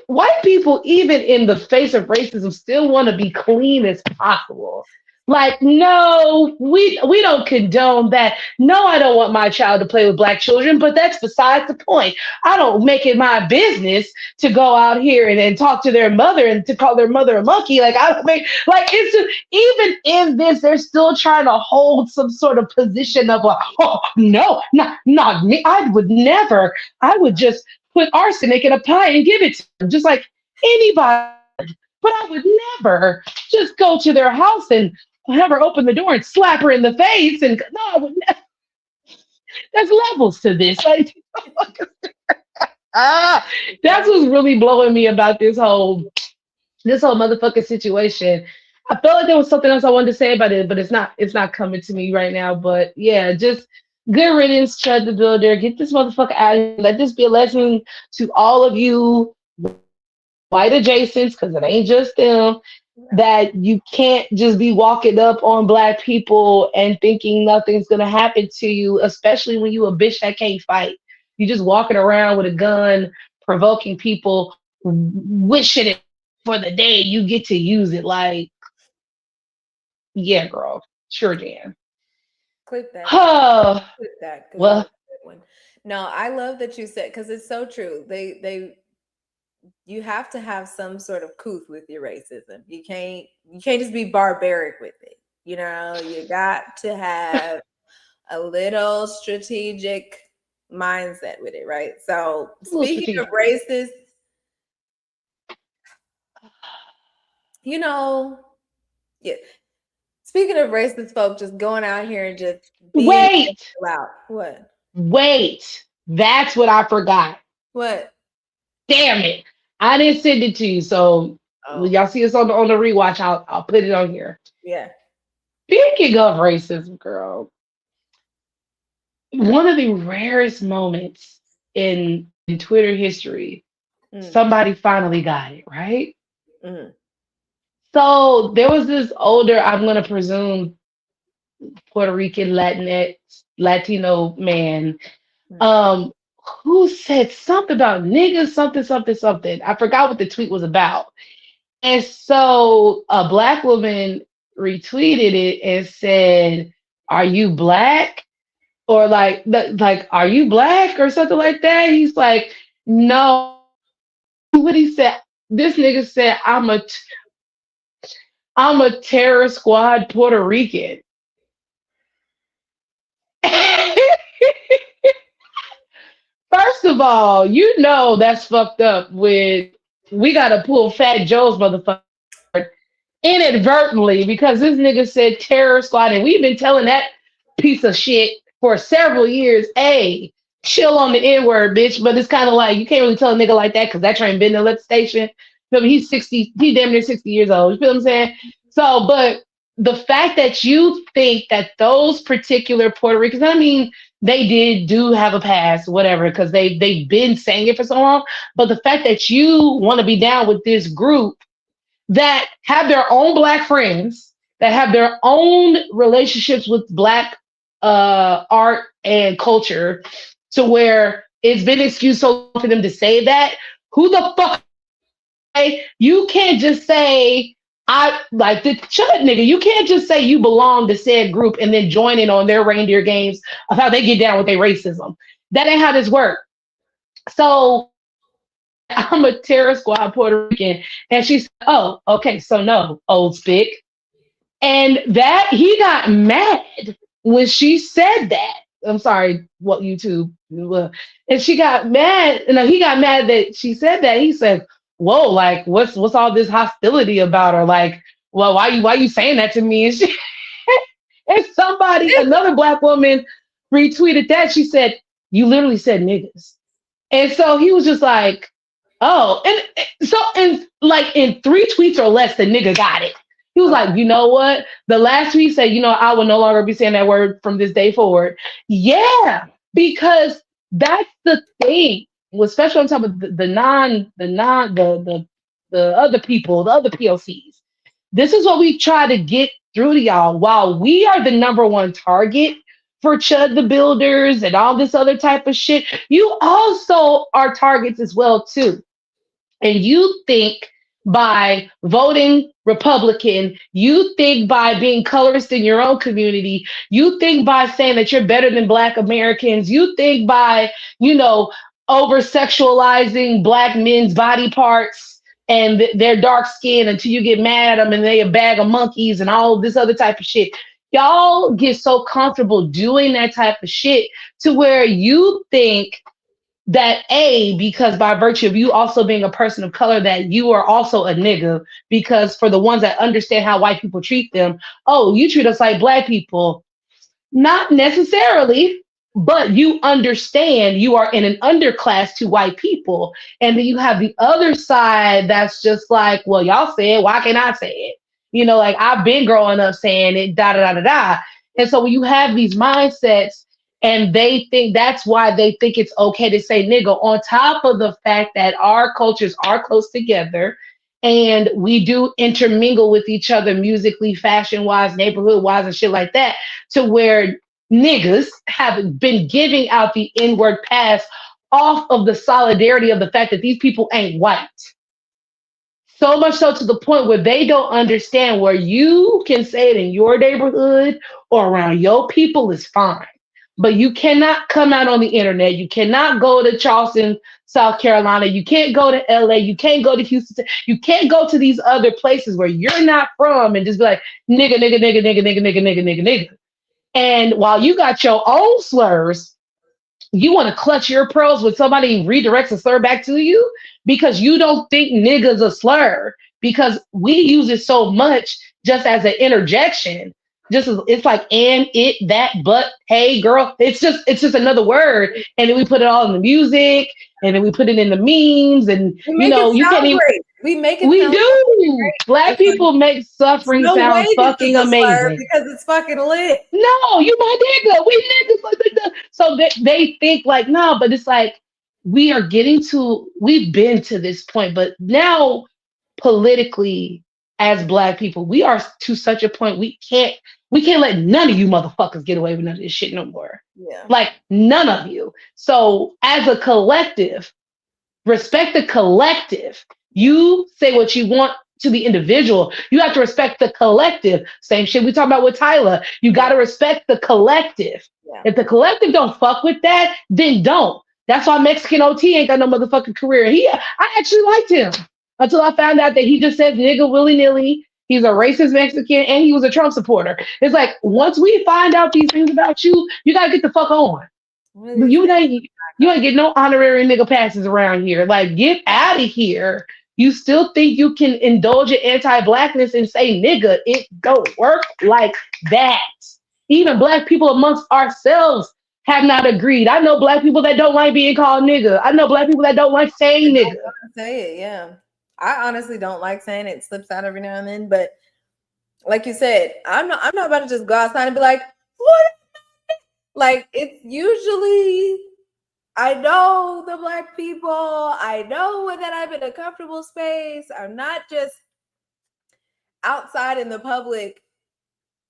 white people, even in the face of racism, still want to be clean as possible. Like, no, we don't condone that. No, I don't want my child to play with black children, but that's besides the point. I don't make it my business to go out here and talk to their mother and to call their mother a monkey. Like, I don't make, like, it's just, even in this, they're still trying to hold some sort of position of like, oh no, not me. I would never. I would just put arsenic in a pie and give it to them, just like anybody. But I would never just go to their house and have her open the door and slap her in the face. And no, I would never. There's levels to this. Like, that's what's really blowing me about this whole motherfucking situation. I felt like there was something else I wanted to say about it, but it's not coming to me right now. But yeah, just good riddance, Chud the Builder. Get this motherfucker out of here. Let this be a lesson to all of you white adjacents, because it ain't just them, that you can't just be walking up on black people and thinking nothing's gonna happen to you, especially when you a bitch that can't fight. You just walking around with a gun, provoking people, wishing it for the day you get to use it. Like, yeah, girl, sure, Jan.
Clip that.
Oh,
Clip that. 'Cause
well,
that's a good one. No, I love that you said, because it's so true. You have to have some sort of couth with your racism. You can't just be barbaric with it. You know, you got to have a little strategic mindset with it, right? So speaking of racist, you know, yeah. Speaking of racist folk just going out here and just being loud.
Wait. That's what I forgot.
What?
Damn it. I didn't send it to you. So when y'all see us on the rewatch, I'll put it on here.
Yeah.
Speaking of racism, girl, one of the rarest moments in Twitter history, somebody finally got it, right?
Mm-hmm.
So there was this older, I'm going to presume, Puerto Rican Latino man, who said something about niggas, something. I forgot what the tweet was about. And so a black woman retweeted it and said, "Are you black?" Or like, "Are you black?" or something like that. He's like, "No." What he said, this nigga said, I'm a terror squad Puerto Rican." First of all, you know that's fucked up with we gotta pull Fat Joe's motherfucker inadvertently because this nigga said terror squad, and we've been telling that piece of shit for several years. Hey, chill on the N-word, bitch. But it's kind of like you can't really tell a nigga like that because that train been there at the station. I mean, he's 60, he's damn near 60 years old. You feel what I'm saying? So, but the fact that you think that those particular Puerto Ricans, I mean, they do have a past, whatever, because they've been saying it for so long. But the fact that you want to be down with this group that have their own black friends, that have their own relationships with black art and culture, to where it's been excused so long for them to say that. Who the fuck? You can't just say I like the chud nigga. You can't just say you belong to said group and then join in on their reindeer games of how they get down with their racism. That ain't how this works. So I'm a terror squad Puerto Rican. And she said, "Oh, okay, so no, old spick." And that he got mad when she said that. I'm sorry, what YouTube. And she got mad, and he got mad that she said that. He said, "Whoa, like what's all this hostility about?" Or like, "Well, why you saying that to me?" And she and another black woman retweeted that. She said, "You literally said niggas." And so he was just like, "Oh," and like in 3 tweets or less, the nigga got it. He was like, "You know what? The last tweet said, I will no longer be saying that word from this day forward." Yeah, because that's the thing, especially on top of the other people, the other POCs. this is what we try to get through to y'all. While we are the number one target for Chud the Builders and all this other type of shit, you also are targets as well too. And you think by voting Republican, you think by being colorist in your own community, you think by saying that you're better than Black Americans, you think by, you know, over sexualizing Black men's body parts and their dark skin until you get mad at them and they a bag of monkeys and all this other type of shit. Y'all get so comfortable doing that type of shit to where you think that because by virtue of you also being a person of color, that you are also a nigga, because for the ones that understand how white people treat them, oh, you treat us like Black people. Not necessarily, but you understand you are in an underclass to white people. And then you have the other side that's just like, well, y'all say it, why can't I say it? You know, like I've been growing up saying it, da da da da da. And so when you have these mindsets, and they think that's why they think it's okay to say nigga, on top of the fact that our cultures are close together and we do intermingle with each other musically, fashion wise, neighborhood wise, and shit like that, to where niggas have been giving out the N-word pass off of the solidarity of the fact that these people ain't white. So much so to the point where they don't understand where you can say it in your neighborhood or around your people is fine. But you cannot come out on the internet. You cannot go to Charleston, South Carolina. You can't go to LA. You can't go to Houston. You can't go to these other places where you're not from and just be like, nigga, nigga, nigga, nigga, nigga, nigga, nigga, nigga, nigga. And while you got your own slurs, you want to clutch your pearls when somebody redirects a slur back to you because you don't think nigga's a slur, because we use it so much just as an interjection. Just as, it's like and it that but hey girl, it's just another word, and then we put it all in the music, and then we put it in the memes, and you know you can't even.
We make it.
We do. Great. Black people make suffering sound fucking amazing
because it's fucking lit.
No, you my nigga. We niggas like that. So they think like no, but it's like we've been to this point, but now politically as Black people, we are to such a point we can't let none of you motherfuckers get away with none of this shit no more.
Yeah.
Like none of you. So as a collective, respect the collective. You say what you want to the individual. You have to respect the collective. Same shit we talk about with Tyler. You got to respect the collective. Yeah. If the collective don't fuck with that, then don't. That's why Mexican OT ain't got no motherfucking career. I actually liked him until I found out that he just says nigga willy-nilly. He's a racist Mexican and he was a Trump supporter. It's like, once we find out these things about you, you gotta get the fuck on. You ain't get no honorary nigga passes around here. Like, get out of here. You still think you can indulge in anti-Blackness and say nigga? It don't work like that. Even Black people amongst ourselves have not agreed. I know Black people that don't like being called nigga. I know Black people that don't like saying nigga.
Say it, yeah. I honestly don't like saying it. It slips out every now and then, but like you said, I'm not about to just go outside and be like, what? Like, it's usually, I know the Black people, I know that I'm in a comfortable space. I'm not just outside in the public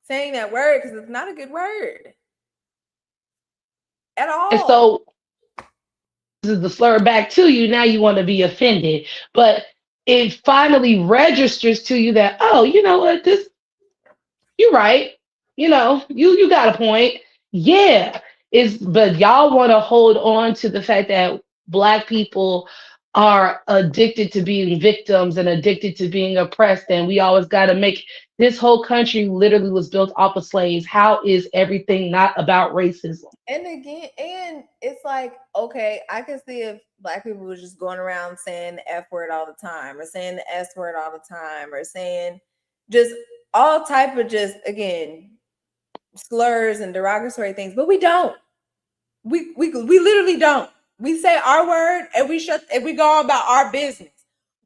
saying that word because it's not a good word at all.
And so this is the slur back to you. Now you want to be offended, but it finally registers to you that, oh, you know what, you're right. You know, you got a point. Yeah. But y'all want to hold on to the fact that Black people are addicted to being victims and addicted to being oppressed. And we always got to make this whole country literally was built off of slaves. How is everything not about racism?
And again, and it's like, okay, I can see if Black people was just going around saying the F word all the time, or saying the S word all the time, or saying just all type of just, again, slurs and derogatory things, but we don't. We literally don't. We say our word and we go on about our business.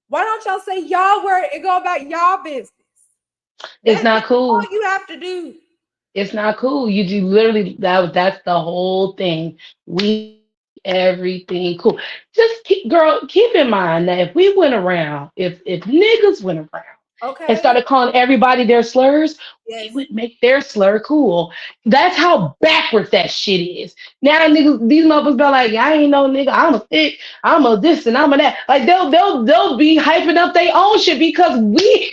Why don't y'all say y'all word and go about y'all business?
It's not cool.
All you have to do.
It's not cool. You do literally that's the whole thing. We everything cool. Just keep in mind that if we went around, if niggas went around and
Okay.
started calling everybody their slurs, we
Yes.
would make their slur cool. That's how backwards that shit is. Now niggas, these motherfuckers be like, I ain't no nigga, I'm a thick, I'm a this and I'm a that. Like they'll be hyping up their own shit because we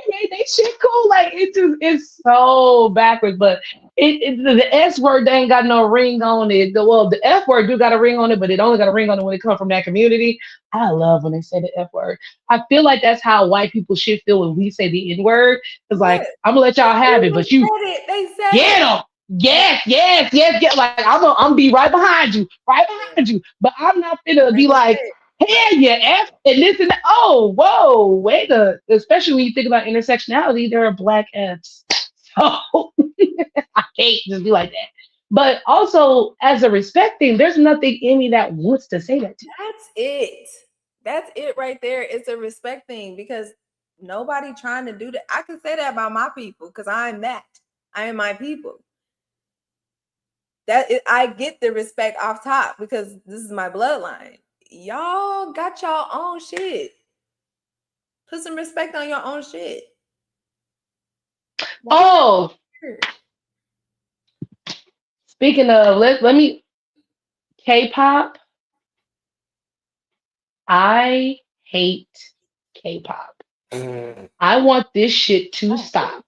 made that shit cool. Like it's so backwards. But the S word they ain't got no ring on it. The F word do got a ring on it, but it only got a ring on it when it comes from that community. I love when they say the F word. I feel like that's how white people should feel when we say the N word. It's like
Yes.
I'm gonna let y'all have it,
They
but you
said it. They said
get
it.
them. Yes, yes, yes, yes. Like I'm be right behind you, right behind you. But I'm not finna
Like
be
I
like,
said.
hell yeah, F and this and that. Oh, whoa, wait a. Especially when you think about intersectionality, there are black Fs. So I can't just be like that. But also, as a respect thing, there's nothing in me that wants to say that to you.
That's it. That's it right there. It's a respect thing because nobody trying to do that. I can say that about my people because I'm that. I am my people. I get the respect off top because this is my bloodline. Y'all got y'all own shit. Put some respect on your own shit. Why y'all
Oh,
here?
speaking of, let me K-pop. I hate K-pop. I want this shit to stop.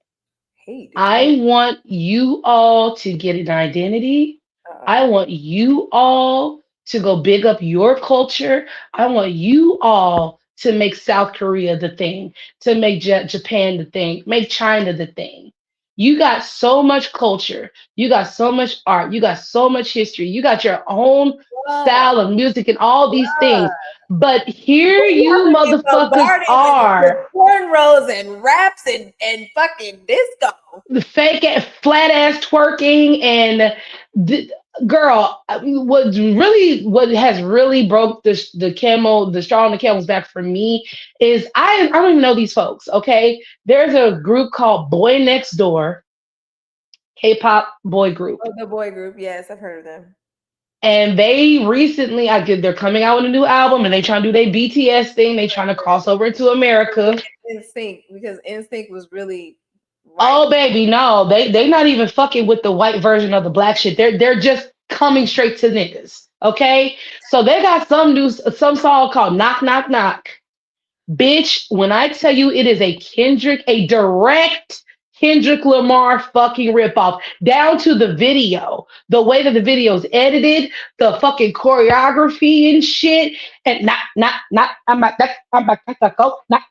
Hate the
I want you all to get an identity. I want you all to go big up your culture. I want you all to make South Korea the thing, to make Japan the thing, make China the thing. You got so much culture. You got so much art. You got so much history. You got your own
Bruh,
style of music and all these things.
bruh.
But here
We
you
have to get
motherfuckers
bombarded with
are.
cornrows and raps and fucking disco.
The fake flat ass twerking and the, girl, what has really broke the straw on the camel's back for me is I don't even know these folks. Okay, there's a group called Boy Next Door, K-pop boy group,
Oh, the boy group. Yes, I've heard of them.
and they recently they're coming out with a new album and they trying to do their BTS thing. They trying to cross over into America.
NSYNC because NSYNC was really right.
Oh baby, no, they not even fucking with the white version of the black shit. They're just coming straight to niggas. Okay, so they got some song called Knock Knock Knock. Bitch, when I tell you it is a direct Kendrick Lamar fucking ripoff, down to the video, the way that the video is edited, the fucking choreography and shit, and not, I'm about to go, not,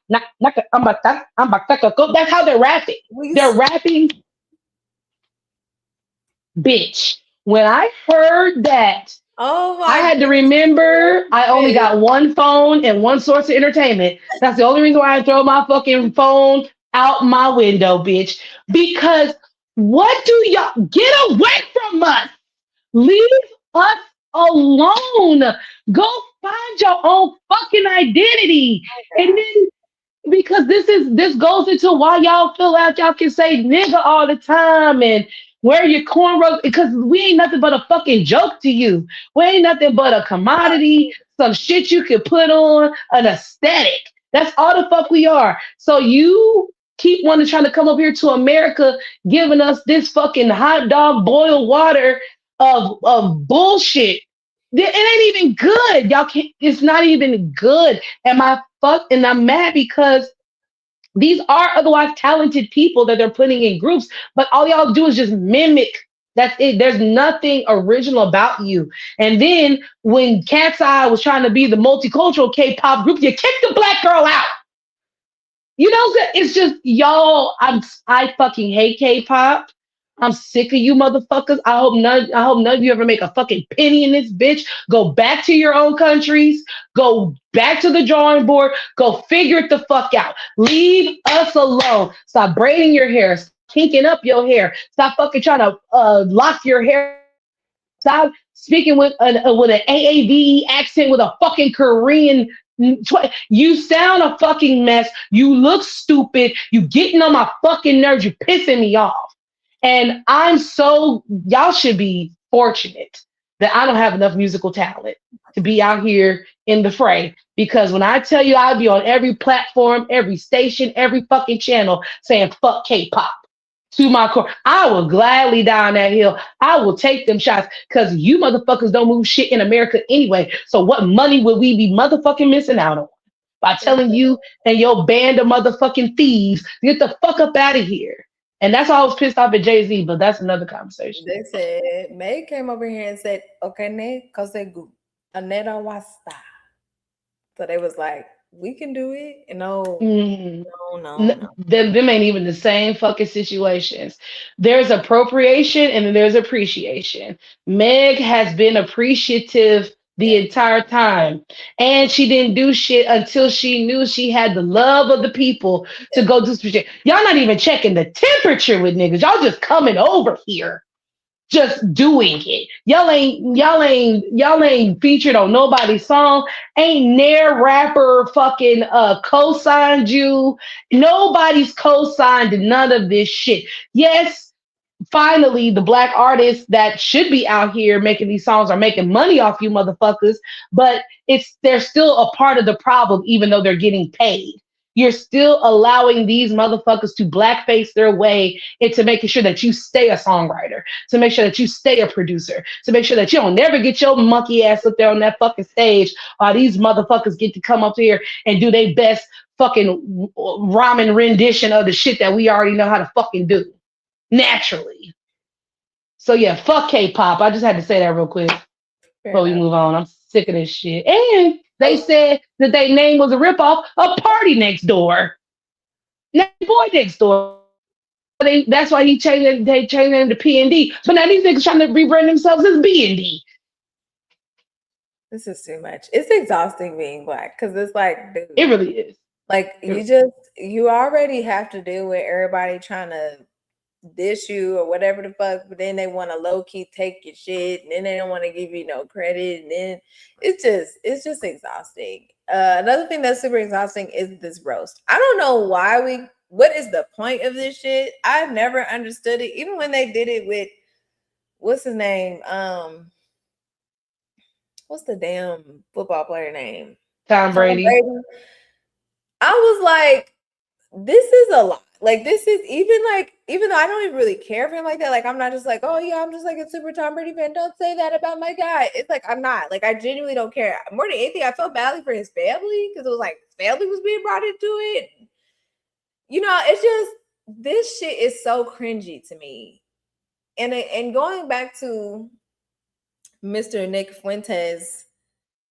I'm about to go. That's how they're rapping.
We
They're rapping, bitch. When I heard that,
Oh
I
my
had to remember I only
goodness.
got one phone and one source of entertainment. That's the only reason why I throw my fucking phone out my window, bitch. Because what do y'all get away from us? Leave us alone. Go find your own fucking identity. And then because this goes into why y'all feel like y'all can say nigga all the time and wear your cornrows because we ain't nothing but a fucking joke to you. We ain't nothing but a commodity, some shit you can put on, an aesthetic. That's all the fuck we are. So you keep wanting trying to come up here to America giving us this fucking hot dog boiled water of bullshit. It ain't even good. Y'all can't, it's not even good. And I'm mad because these are otherwise talented people that they're putting in groups, but all y'all do is just mimic. That's it. There's nothing original about you. And then when Cat's Eye was trying to be the multicultural K-pop group, you kicked the black girl out. You know, it's just y'all. I fucking hate K-pop. I'm sick of you motherfuckers. I hope none of you ever make a fucking penny in this bitch. Go back to your own countries. Go back to the drawing board. Go figure it the fuck out. Leave us alone. Stop braiding your hair. Stop kinking up your hair. Stop fucking trying to lock your hair. Stop speaking with an AAVE accent with a fucking Korean. You sound a fucking mess. You look stupid. You getting on my fucking nerves. You pissing me off. And y'all should be fortunate that I don't have enough musical talent. to be out here in the fray. Because when I tell you I'll be on every platform, every station, every fucking channel saying fuck K-pop to my core, I will gladly die on that hill. I will take them shots because you motherfuckers don't move shit in America anyway. So what money would we be motherfucking missing out on? By telling you and your band of motherfucking thieves, get the fuck up out of here. And that's why I was pissed off at Jay-Z, but that's another conversation.
They said May came over here and said, "Okay, ne kosegu anera wasta." So they was like, "We can do it." And no,
Mhm.
no.
Them ain't even the same fucking situations. There's appropriation and then there's appreciation. Meg has been appreciative the
Yeah.
entire time, and she didn't do shit until she knew she had the love of the people to go do some shit. Y'all not even checking the temperature with niggas. Y'all just coming over here just doing it. Y'all ain't featured on nobody's song. Ain't near rapper fucking co-signed you. Nobody's co-signed none of this shit. Yes, finally the black artists that should be out here making these songs are making money off you motherfuckers, but they're still a part of the problem even though they're getting paid. You're still allowing these motherfuckers to blackface their way into making sure that you stay a songwriter, to make sure that you stay a producer, to make sure that you don't never get your monkey ass up there on that fucking stage while these motherfuckers get to come up here and do their best fucking ramen rendition of the shit that we already know how to fucking do naturally. So yeah, fuck K-pop. I just had to say that real quick
Fair
before we
enough.
move on. I'm sick of this shit. And they said that their name was a ripoff of Party Next Door. Boy Next Door. That's why he changed it. They changed it to P&D. So now these niggas trying to rebrand themselves as B&D.
This is too much. It's exhausting being black because it's like, dude,
It really is.
like you already have to deal with everybody trying to dish you or whatever the fuck, but then they want to low key take your shit, and then they don't want to give you no credit, and then it's just exhausting. Another thing that's super exhausting is this roast. I don't know what is the point of this shit? I've never understood it, even when they did it with what's his name? What's the damn football player name?
Tom Brady.
I was like, this is a lot. Like, this is even though I don't even really care for him like that. Like, I'm not just like, oh yeah, I'm just like a super Tom Brady fan. Don't say that about my guy. It's like, I'm not. Like, I genuinely don't care. More than anything, I felt badly for his family because it was like his family was being brought into it. It's just, this shit is so cringy to me. And going back to Mr. Nick Fuentes,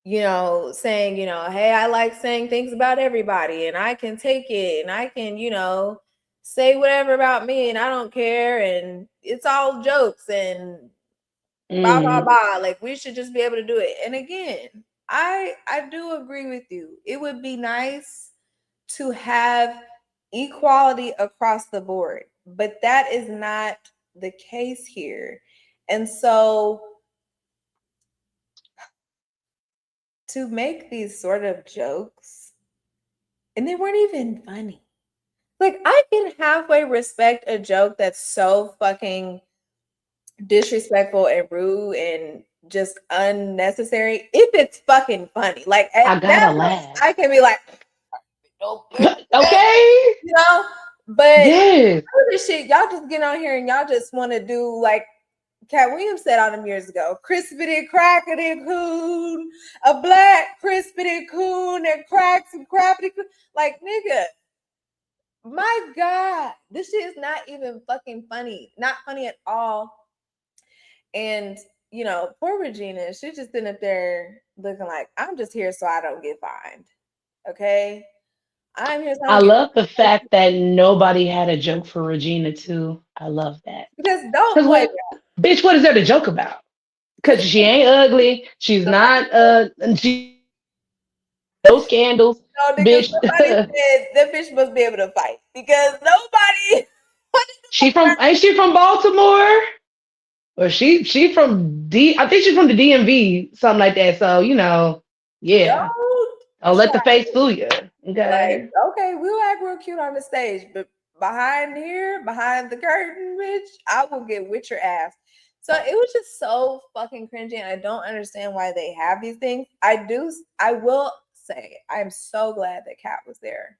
saying, hey, I like saying things about everybody and I can take it and I can, say whatever about me and I don't care and it's all jokes and blah, blah, blah. Like, we should just be able to do it. And again, I do agree with you. It would be nice to have equality across the board, but that is not the case here. And so to make these sort of jokes, and they weren't even funny. Like, I can halfway respect a joke that's so fucking disrespectful and rude and just unnecessary if it's fucking funny. Like,
I gotta laugh.
I can be like,
okay,
but
yes.
this shit, y'all just get on here and y'all just want to do like Cat Williams said all them years ago, crispity crackety coon, a black crispity coon that cracks and crappity coon. Like, nigga, my God, this shit is not even fucking funny. Not funny at all. And, poor Regina, she's just sitting up there looking like, I'm just here so I don't get fined. Okay? I'm here.
I love the fact that nobody had a joke for Regina too. I love that.
Because don't play
bitch, what is there to joke about? Because she ain't ugly. She's not she no scandals.
No, bitch. Somebody said that bitch must be able to fight because nobody.
Ain't she from Baltimore? Or she from I think she's from the DMV, something like that. So, yeah. Don't let the face fool you. Okay.
Like, okay, we'll act real cute on the stage, but behind the curtain, bitch, I will get with your ass. So it was just so fucking cringy, and I don't understand why they have these things. I will say, I'm so glad that Kat was there.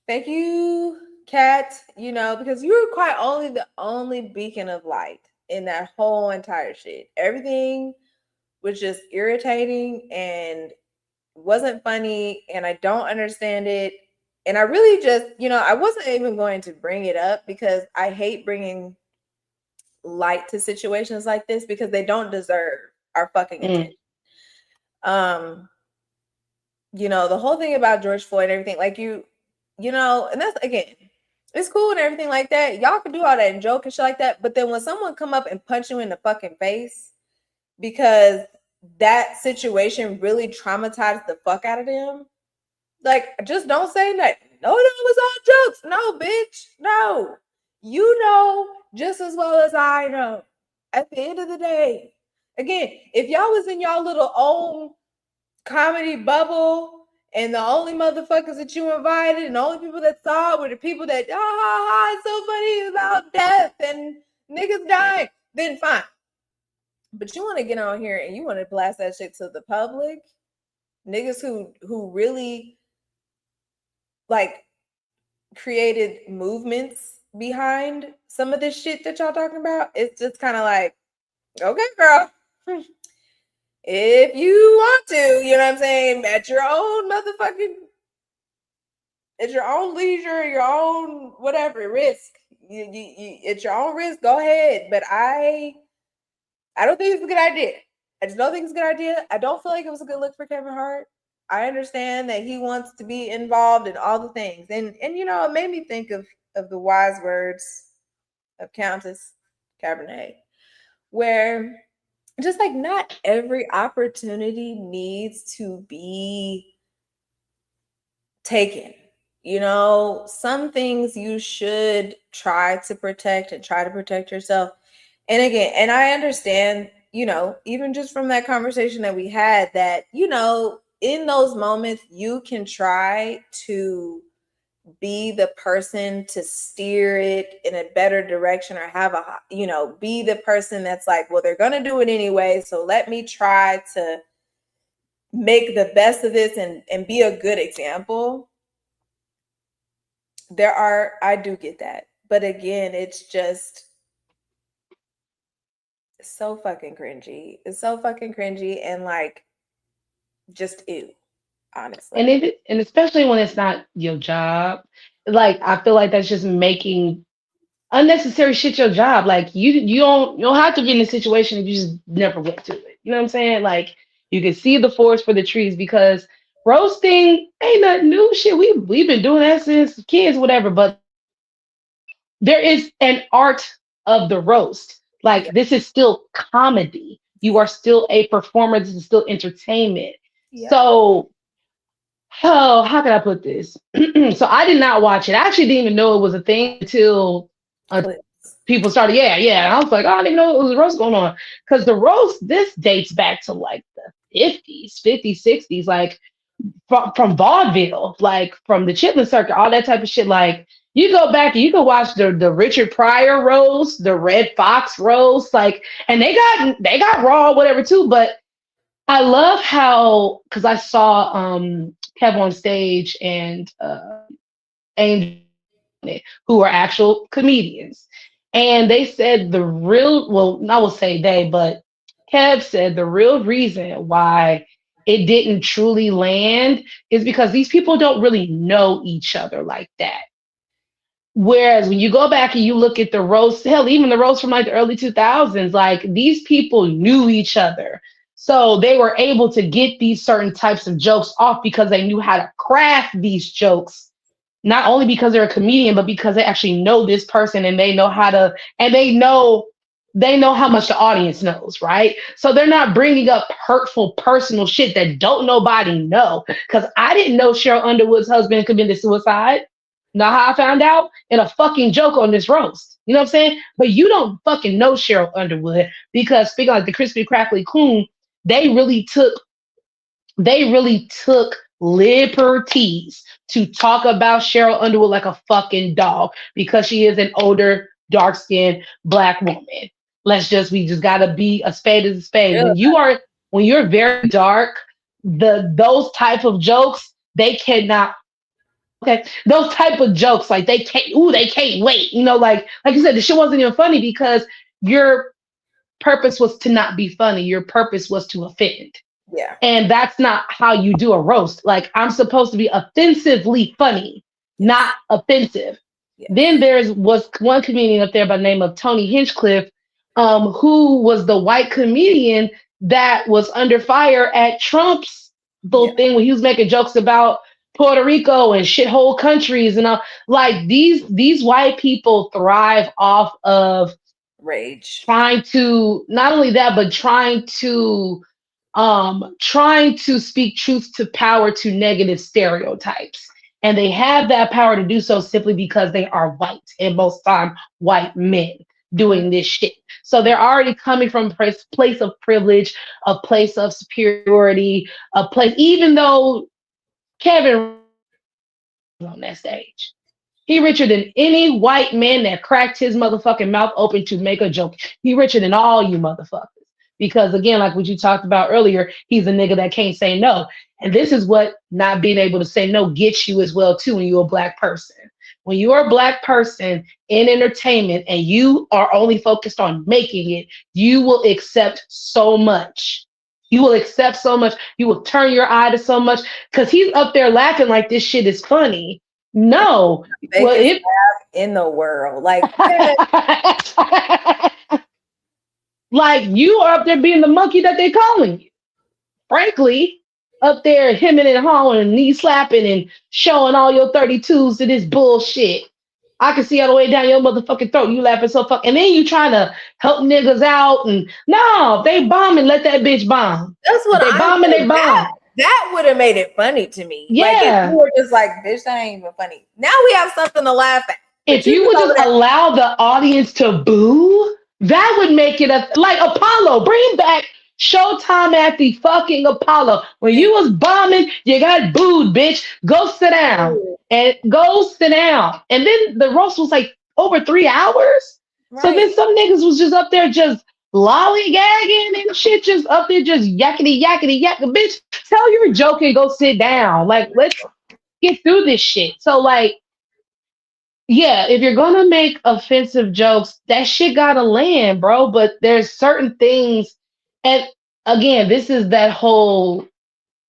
Thank you, Kat, because you were quite only the only beacon of light in that whole entire shit. Everything was just irritating and wasn't funny, and I don't understand it. And I really just, I wasn't even going to bring it up because I hate bringing light to situations like this because they don't deserve our fucking attention. The whole thing about George Floyd and everything, like and that's, again, it's cool and everything like that. Y'all can do all that and joke and shit like that. But then when someone come up and punch you in the fucking face because that situation really traumatized the fuck out of them, like, just don't say that. No, it was all jokes. No, bitch. No. You know just as well as I know. At the end of the day, again, if y'all was in y'all little own comedy bubble and the only motherfuckers that you invited and the only people that saw it were the people that, it's so funny about death and niggas dying, then fine. But you want to get on here and you want to blast that shit to the public, niggas who really like created movements behind some of this shit that y'all talking about. It's just kind of like, okay, girl, if you want to, you know what I'm saying, at your own leisure, your own whatever risk, you at your own risk, go ahead. But I don't think it's a good idea. I just don't think it's a good idea. I don't feel like it was a good look for Kevin Hart. I understand that he wants to be involved in all the things. And it made me think of the wise words of Countess Cabernet, where just like not every opportunity needs to be taken. Some things you should try to protect and try to protect yourself. And again, and I understand, even just from that conversation that we had, that, in those moments, you can try to be the person to steer it in a better direction, or have be the person that's like, well, they're going to do it anyway, so let me try to make the best of this and be a good example. I do get that. But again, it's just so fucking cringy. It's so fucking cringy and like, just ew, honestly.
And especially when it's not your job, like I feel like that's just making unnecessary shit your job. Like you don't have to be in a situation if you just never went to it. You know what I'm saying? Like you can see the forest for the trees, because roasting ain't nothing new shit. We've been doing that since kids, whatever. But there is an art of the roast. Like this is still comedy. You are still a performer. This is still entertainment.
Yeah.
So, how can I put this? So I did not watch it. I actually didn't even know it was a thing until people started. Yeah. And I was like, I didn't know it was a roast going on. Because the roast, this dates back to like the 50s, 60s, like from vaudeville, like from the Chitlin Circuit, all that type of shit. Like you go back and you can watch the Richard Pryor roast, the Red Fox roast, like, and they got raw, whatever too. But I love how, because I saw Kev on stage and Angel, who are actual comedians, and they said I will say they, but Kev said the real reason why it didn't truly land is because these people don't really know each other like that. Whereas when you go back and you look at the roast, hell, even the roast from like the early 2000s, like these people knew each other. So they were able to get these certain types of jokes off because they knew how to craft these jokes, not only because they're a comedian, but because they actually know this person and they know how to, and they know how much the audience knows, right? So they're not bringing up hurtful personal shit that don't nobody know. Because I didn't know Cheryl Underwood's husband committed suicide. Know how I found out? In a fucking joke on this roast. You know what I'm saying? But you don't fucking know Cheryl Underwood, because speaking like the Crispy Crackly Coon, they really took liberties to talk about Cheryl Underwood like a fucking dog, because she is an older dark skinned black woman. We just gotta be a spade is a spade.
Ugh.
When you're very dark, those type of jokes, they cannot. Okay, those type of jokes, like they can't wait. Like you said, the shit wasn't even funny because your purpose was to not be funny. Your purpose was to offend.
Yeah.
And that's not how you do a roast. Like, I'm supposed to be offensively funny, not offensive.
Yeah.
Then was one comedian up there by the name of Tony Hinchcliffe, who was the white comedian that was under fire at Trump's little thing when he was making jokes about Puerto Rico and shithole countries and all. Like, these white people thrive off of
Rage.
trying to not only that, but trying to speak truth to power to negative stereotypes. And they have that power to do so simply because they are white, and most time white men doing this shit. So they're already coming from a place of privilege, a place of superiority, a place, even though Kevin on that stage. He richer than any white man that cracked his motherfucking mouth open to make a joke. He richer than all you motherfuckers. Because again, like what you talked about earlier, he's a nigga that can't say no. And this is what not being able to say no gets you as well too when you're a black person. When you're a black person in entertainment and you are only focused on making it, you will accept so much. You will accept so much. You will turn your eye to so much because he's up there laughing like this shit is funny. No, well,
in the world, like,
like you are up there being the monkey that they calling you. Frankly, up there hemming and hawing and knee slapping and showing all your 32s to this bullshit. I can see all the way down your motherfucking throat. You laughing so fuck, and then you trying to help niggas out and no, they bombing. Let that bitch bomb.
That's what
they bombing. They bomb.
That would have made it funny to me.
Yeah.
Like if you were just like, bitch, that ain't even funny. Now we have something to laugh at.
If you would just allow the audience to boo, that would make it like Apollo. Bring back Showtime at the fucking Apollo. When you was bombing, you got booed, bitch. Go sit down. And go sit down. And then the roast was like over 3 hours. Right. So then some niggas was just up there just lollygagging and shit, just up there just yakety bitch. Tell your joke and go sit down. Like, let's get through this shit. So like, yeah, if you're gonna make offensive jokes, that shit gotta land, bro. But there's certain things, and again, this is that whole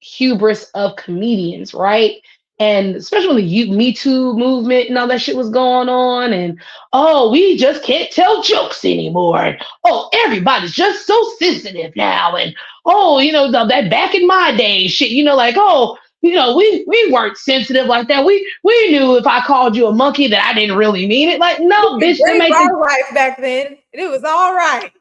hubris of comedians, right? And especially when the Me Too movement and all that shit was going on, and oh, we just can't tell jokes anymore. And, oh, everybody's just so sensitive now, and oh, that back in my day shit, like, oh, we weren't sensitive like that. We knew if I called you a monkey that I didn't really mean it. Like, no, bitch,
they made our life back then. It was all right.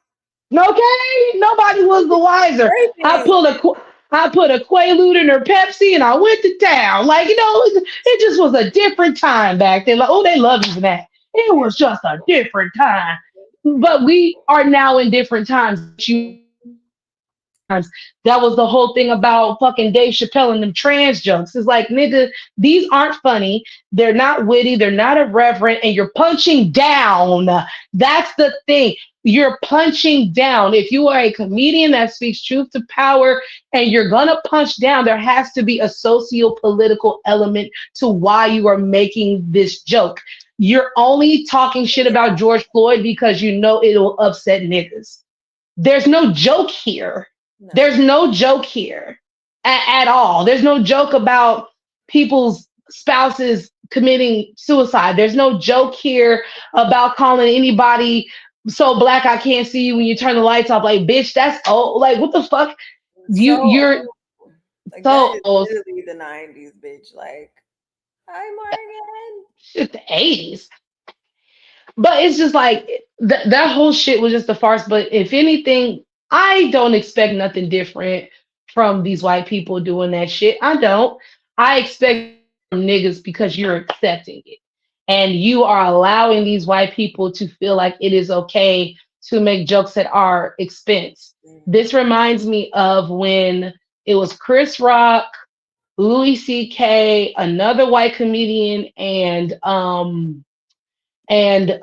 Okay, nobody was the wiser. I put a Quaalude in her Pepsi and I went to town. Like, it just was a different time back then. Like, oh, they love you for that. It was just a different time. But we are now in different times. That was the whole thing about fucking Dave Chappelle and them trans jokes. It's like, nigga, these aren't funny. They're not witty. They're not irreverent. And you're punching down. That's the thing. You're punching down. If you are a comedian that speaks truth to power and you're going to punch down, there has to be a socio-political element to why you are making this joke. You're only talking shit about George Floyd because you know it'll upset niggas. There's no joke here. No. There's no joke here at all. There's no joke about people's spouses committing suicide. There's no joke here about calling anybody so black I can't see you when you turn the lights off. Like, bitch, that's old. Like, what the fuck? You're
like, so old. Literally the 90s, bitch. Like, hi, Morgan.
Shit, the 80s. But it's just like that whole shit was just a farce. But if anything, I don't expect nothing different from these white people doing that shit. I don't. I expect from niggas because you're accepting it. And you are allowing these white people to feel like it is okay to make jokes at our expense. This reminds me of when it was Chris Rock, Louis C.K., another white comedian, and and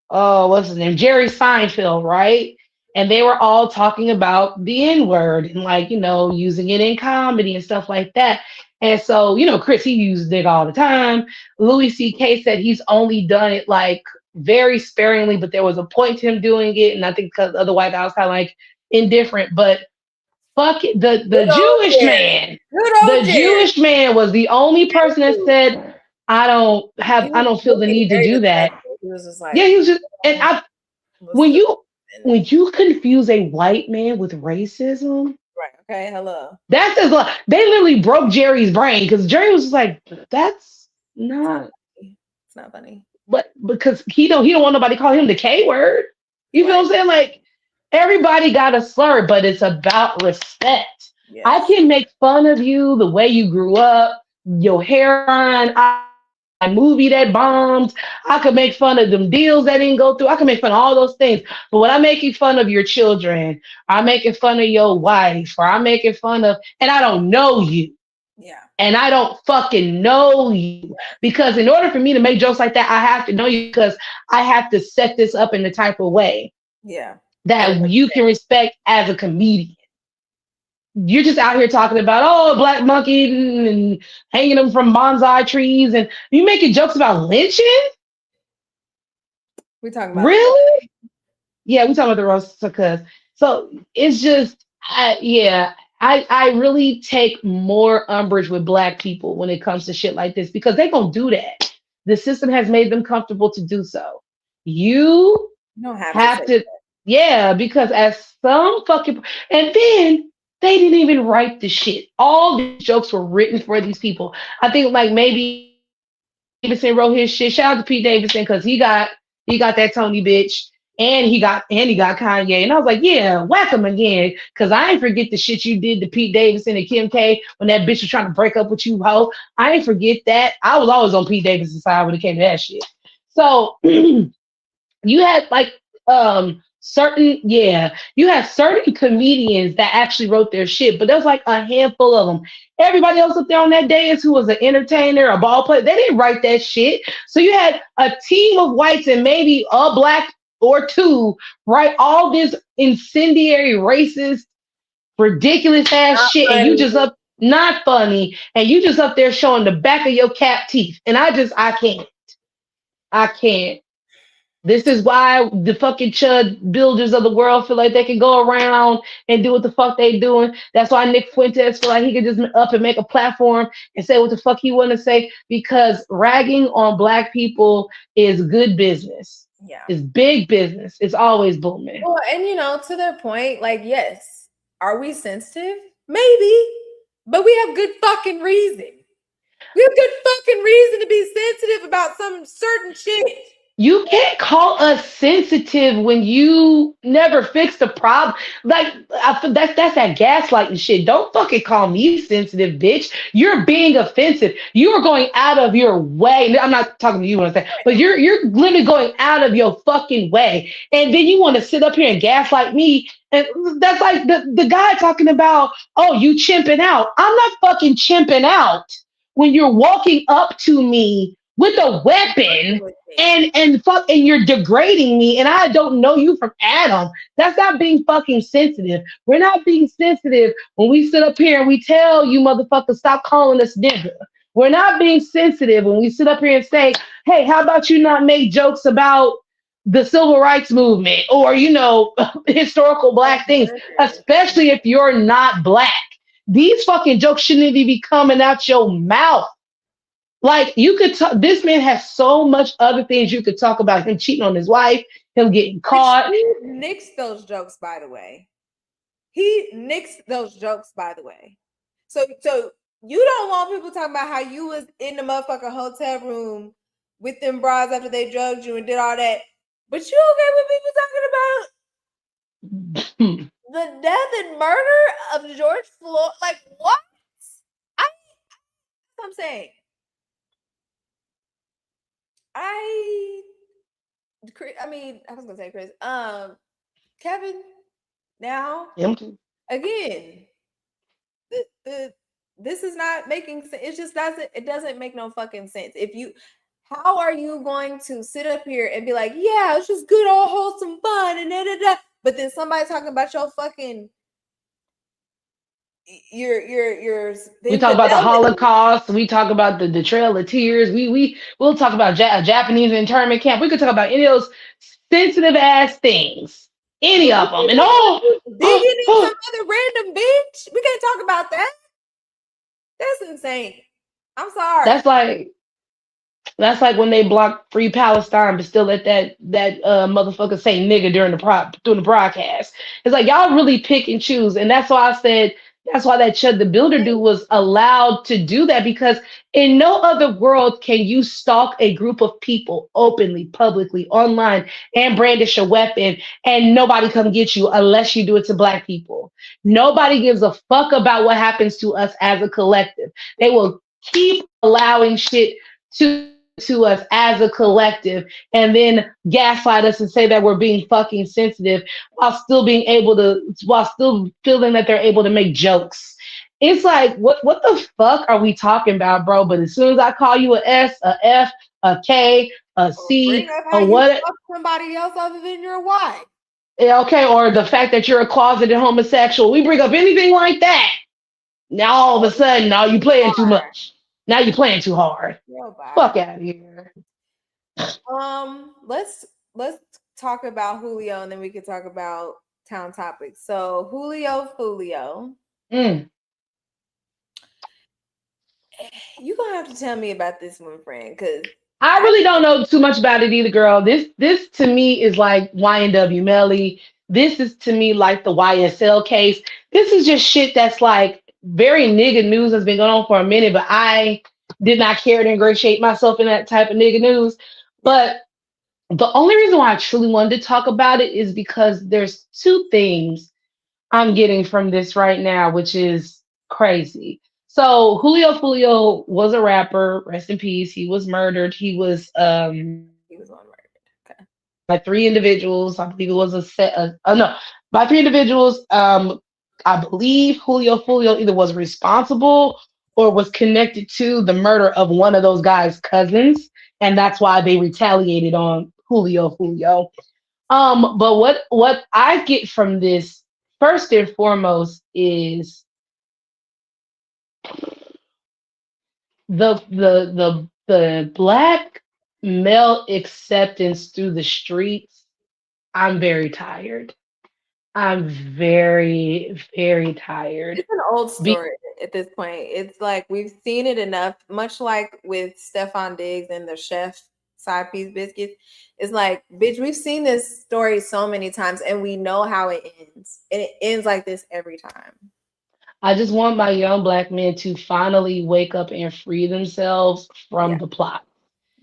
what's his name? Jerry Seinfeld, right? And they were all talking about the N-word and like, using it in comedy and stuff like that. And so, Chris, he used it all the time. Louis C.K. said he's only done it like very sparingly, but there was a point to him doing it. And I think because other white guys kind of like indifferent, but fuck it, the
Good old
Jewish
Jerry.
man,
Good
the
old Jerry.
Jewish man was the only person that said, I don't feel the
looking
need to
very
do that.
defensive. He was just like,
Yeah, he was just, and
what's
when
the-
you confuse a white man with racism,
right? Okay, hello.
that's just like they literally broke Jerry's brain because Jerry was just like, that's not,
It's not funny.
but because he don't want nobody to call him the K word. You feel
Right.
what I'm saying? Like everybody got a slur, but it's about respect.
Yes.
I can make fun of you the way you grew up, your hairline, a movie that bombed. I could make fun of them deals that didn't go through. I can make fun of all those things. But when I'm making fun of your children, I'm making fun of your wife, or I'm making fun of, and I don't know you.
Yeah.
And I don't fucking know you. Because in order for me to make jokes like that, I have to know you because I have to set this up in the type of way
Yeah.
that you can respect as a comedian. You're just out here talking about black monkey and hanging them from bonsai trees, and you making jokes about lynching.
We talking about
Really? Yeah, we talking about the roast because so it's just I really take more umbrage with black people when it comes to shit like this because they gonna do that. The system has made them comfortable to do so. You
don't
have
say
to, yeah, because as some fucking, and then they didn't even write the shit. All these jokes were written for these people. I think like maybe Davidson wrote his shit. Shout out to Pete Davidson because he got that Tony bitch. And he got Kanye. And I was like, yeah, whack him again. Cause I ain't forget the shit you did to Pete Davidson and Kim K when that bitch was trying to break up with you, ho. I ain't forget that. I was always on Pete Davidson's side when it came to that shit. So you had like you had certain comedians that actually wrote their shit, but there's like a handful of them. Everybody else up there on that dance who was an entertainer, a ball player, they didn't write that shit. So you had a team of whites and maybe a black or two write all this incendiary, racist, ridiculous ass
Not
shit, and you
funny.
just up not funny, and you just up there showing the back of your cap teeth. And I can't. This is why the fucking chud builders of the world feel like they can go around and do what the fuck they doing. That's why Nick Fuentes feel like he can just up and make a platform and say what the fuck he want to say because ragging on black people is good business.
Yeah.
It's big business. It's always booming.
Well, and to their point, like, yes, are we sensitive? Maybe, but we have good fucking reason. We have good fucking reason to be sensitive about some certain shit.
You can't call us sensitive when you never fixed the problem. Like that's that gaslighting shit. Don't fucking call me sensitive, bitch. You're being offensive. You are going out of your way. I'm not talking to you when I say, but you're literally going out of your fucking way. And then you want to sit up here and gaslight me. And that's like the guy talking about, oh, you chimping out. I'm not fucking chimping out when you're walking up to me with a weapon and you're degrading me and I don't know you from Adam. That's not being fucking sensitive. We're not being sensitive when we sit up here and we tell you motherfuckers stop calling us nigga. We're not being sensitive when we sit up here and say, hey, how about you not make jokes about the civil rights movement or historical black things, especially if you're not black. These fucking jokes shouldn't even be coming out your mouth. Like you could talk, this man has so much other things you could talk about. Him cheating on his wife, him getting caught.
He nixed those jokes, by the way. He nixed those jokes, by the way. So you don't want people talking about how you was in the motherfucking hotel room with them bras after they drugged you and did all that. But you okay with people talking about the death and murder of George Floyd? Like what? I'm saying. I was gonna say Chris. Kevin. Now, again, this is not making sense. It just doesn't. It doesn't make no fucking sense. If you, how are you going to sit up here and be like, yeah, it's just good old wholesome fun and da da da, but then somebody talking about your fucking your
We talk about the
infidelity.
Holocaust. We talk about the Trail of Tears. We'll talk about Japanese internment camp. We could talk about any of those sensitive ass things, any
But we
of them.
can't
And
talk about you digging in
oh,
some other random bitch. We can't talk about that. That's insane. I'm sorry.
that's like when they blocked Free Palestine, but still let that motherfucker say nigga during the broadcast. It's like y'all really pick and choose, and that's why I said that's why that Chud the Builder dude was allowed to do that, because in no other world can you stalk a group of people openly, publicly, online, and brandish a weapon and nobody come get you unless you do it to black people. Nobody gives a fuck about what happens to us as a collective. They will keep allowing shit to us as a collective and then gaslight us and say that we're being fucking sensitive while still feeling that they're able to make jokes. It's like what the fuck are we talking about, bro? But as soon as I call you a S, a F, a K, a
Bring
C,
up how
a
you
what,
fuck somebody else other than your wife.
okay, or the fact that you're a closeted homosexual, we bring up anything like that. Now all of a sudden, now you playing too much. Now you're playing too hard.
Yo,
Fuck
bye.
out of here.
Let's talk about Julio and then we can talk about town topics. So Julio,
Mm.
you gonna have to tell me about this one, friend, because
I really don't know too much about it either, girl. This to me is like YNW Melly. This is to me like the YSL case. This is just shit that's like very nigga news that's been going on for a minute, but I did not care to ingratiate myself in that type of nigga news.
yeah,
But the only reason why I truly wanted to talk about it is because there's two things I'm getting from this right now, which is crazy. So Julio was a rapper, rest in peace. He was murdered. He was
he was on record. Okay.
by three individuals. I believe it was a set. No, by three individuals. I believe Julio either was responsible or was connected to the murder of one of those guys' cousins, and that's why they retaliated on Julio. But what I get from this first and foremost is the black male acceptance through the streets. I'm very tired. I'm very, very tired.
It's an old
Be-
story at this point. It's like we've seen it enough, much like with Stefan Diggs and the chef side piece biscuits. It's like, bitch, we've seen this story so many times and we know how it ends. And it ends like this every time.
I just want my young black men to finally wake up and free themselves from
Yeah.
the plot.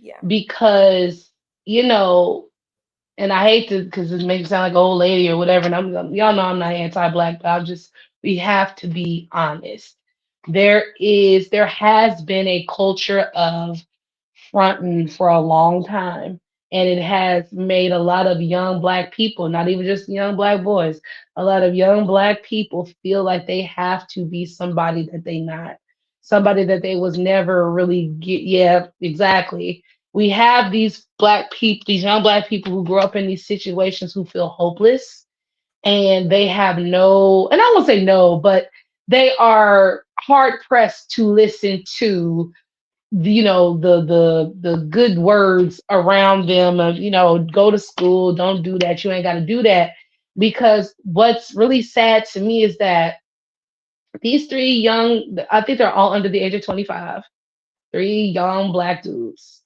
Yeah.
Because, you know, and I hate to because it makes me sound like an old lady or whatever. And y'all know I'm not anti-black, but we have to be honest. There has been a culture of fronting for a long time, and it has made a lot of young black people, not even just young black boys, a lot of young black people feel like they have to be somebody that they not, somebody that they was never really get. Yeah, exactly. We have these black people, these young black people who grew up in these situations who feel hopeless, and they have no, and I won't say no, but they are hard pressed to listen to, you know, the good words around them of, you know, go to school, don't do that, you ain't got to do that. Because what's really sad to me is that these three young, I think they're all under the age of 25, three young black dudes,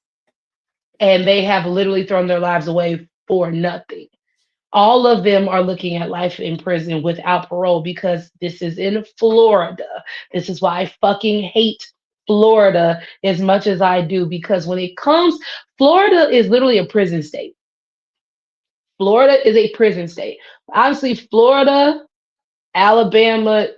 and they have literally thrown their lives away for nothing. All of them are looking at life in prison without parole because this is in Florida. This is why I fucking hate Florida as much as I do, because when it comes, Florida is literally a prison state. Florida is a prison state. Obviously, Alabama,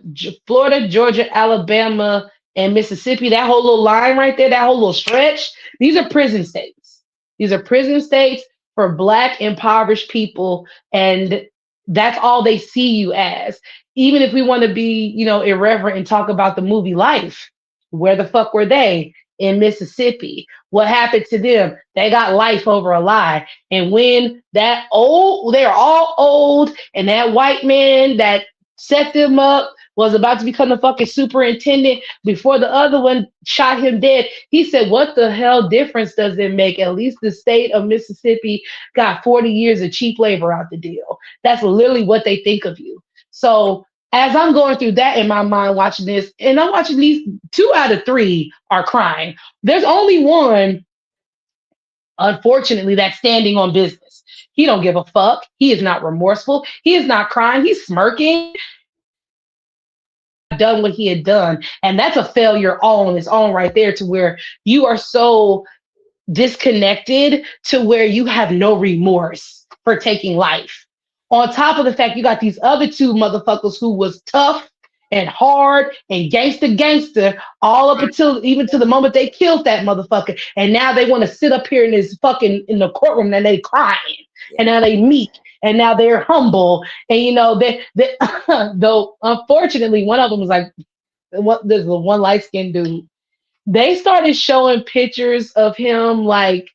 Florida, Georgia, Alabama, and Mississippi, that whole little line right there, that whole little stretch, these are prison states. These are prison states for black impoverished people, and that's all they see you as. Even if we want to be, you know, irreverent and talk about the movie Life, where the fuck were they in Mississippi. What happened to them? They got life over a lie. And when they're all old, and that white man that set them up was about to become the fucking superintendent before the other one shot him dead. He said, what the hell difference does it make? At least the state of Mississippi got 40 years of cheap labor out the deal. That's literally what they think of you. So as I'm going through that in my mind watching this, and I'm watching these, 2 out of 3 are crying. There's only one, unfortunately, that's standing on business. He don't give a fuck. He is not remorseful. He is not crying. He's smirking. Done what he had done, and that's a failure all on its own right there, to where you are so disconnected to where you have no remorse for taking life. On top of the fact you got these other 2 motherfuckers who was tough and hard and gangster all up until even to the moment they killed that motherfucker, and now they want to sit up here in the courtroom and they crying, and now they meek, and now they're humble, and they though unfortunately one of them was like, there's the one light-skinned dude. They started showing pictures of him like,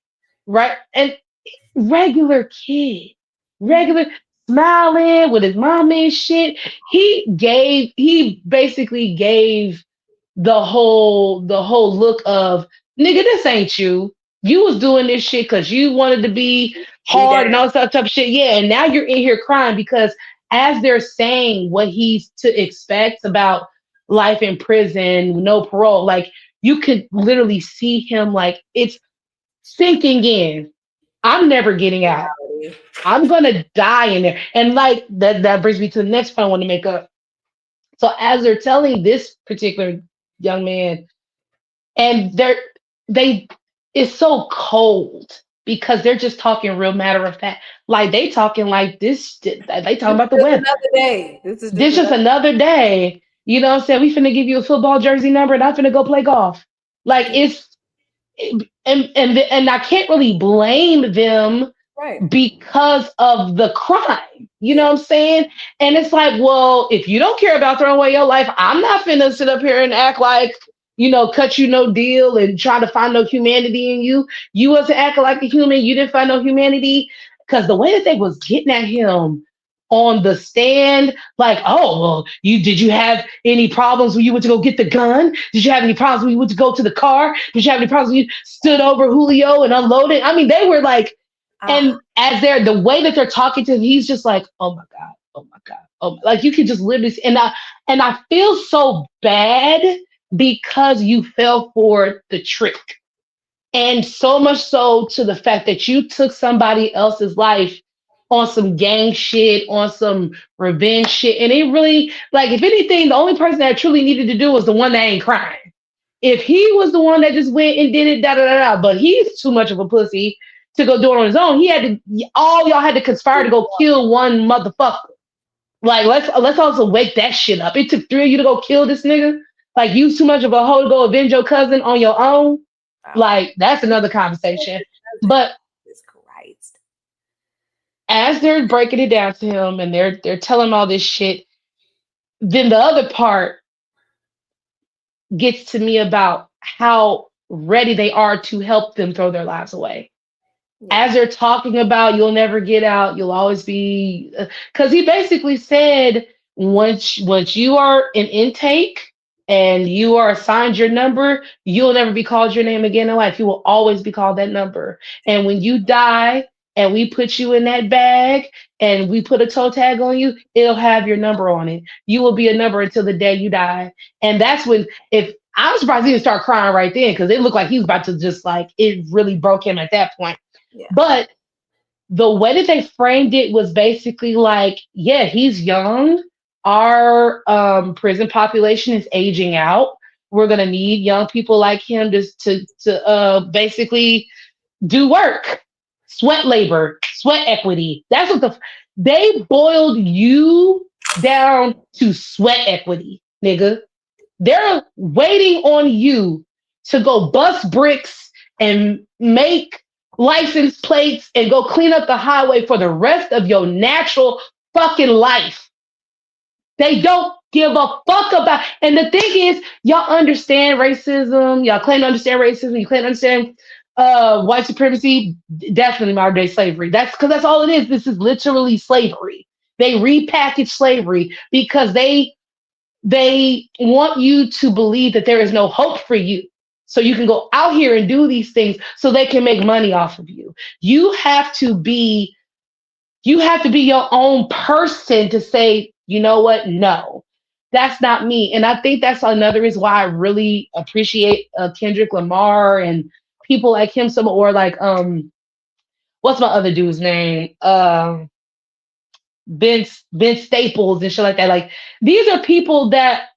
right, and regular kid, regular, smiling with his mom and shit. He basically gave the whole look of, nigga, this ain't you. You was doing this shit because you wanted to be hard and all that type of shit. Yeah, and now you're in here crying because as they're saying what he's to expect about life in prison, no parole, like you could literally see him like it's sinking in. I'm never getting out. I'm gonna die in there. And like that brings me to the next point I want to make up. So as they're telling this particular young man, and it's so cold because they're just talking real matter of fact. Like they talking like this, they talking about the weather.
Another day.
This just another day. You know what I'm saying? We finna give you a football jersey number and I'm finna go play golf. Like and I can't really blame them,
right,
because of the crime. You know what I'm saying? And it's like, well, if you don't care about throwing away your life, I'm not finna sit up here and act like, cut you no deal and try to find no humanity in you. You wasn't acting like a human. You didn't find no humanity. Because the way that they was getting at him on the stand, like, oh, well, did you have any problems when you went to go get the gun? Did you have any problems when you went to go to the car? Did you have any problems when you stood over Julio and unloaded? I mean, they were like, and as the way that they're talking to him, he's just like, oh my God, oh my God. Oh, like you can just literally see, and I feel so bad because you fell for the trick. And so much so to the fact that you took somebody else's life on some gang shit, on some revenge shit. And it really, like, if anything, the only person that truly needed to do was the one that ain't crying. If he was the one that just went and did it, but he's too much of a pussy to go do it on his own. All y'all had to conspire to go kill one motherfucker. Like, let's also wake that shit up. It took 3 of you to go kill this nigga. Like, you too much of a hoe to go avenge your cousin on your own. Like, that's another conversation. But as they're breaking it down to him and they're telling him all this shit, then the other part gets to me about how ready they are to help them throw their lives away. As they're talking about, you'll never get out, you'll always be, because he basically said, once you are in intake and you are assigned your number, you'll never be called your name again in life. You will always be called that number. And when you die and we put you in that bag and we put a toe tag on you, it'll have your number on it. You will be a number until the day you die. And that's when, I'm surprised he didn't start crying right then, because it looked like he was about to just like, it really broke him at that point. Yeah. But the way that they framed it was basically like, yeah, he's young. Our prison population is aging out. We're going to need young people like him to basically do work, sweat labor, sweat equity. That's what they boiled you down to sweat equity, nigga. They're waiting on you to go bust bricks and make license plates and go clean up the highway for the rest of your natural fucking life. They don't give a fuck about. And the thing is, y'all understand racism. Y'all claim to understand racism. You claim to understand white supremacy. Definitely modern day slavery. That's because that's all it is. This is literally slavery. They repackage slavery because they want you to believe that there is no hope for you. So you can go out here and do these things so they can make money off of you. You have to be you have to be your own person to say, you know what? No, that's not me. And I think that's another reason why I really appreciate Kendrick Lamar and people like him. Some or like what's my other dude's name? Ben Staples and shit like that. Like these are people that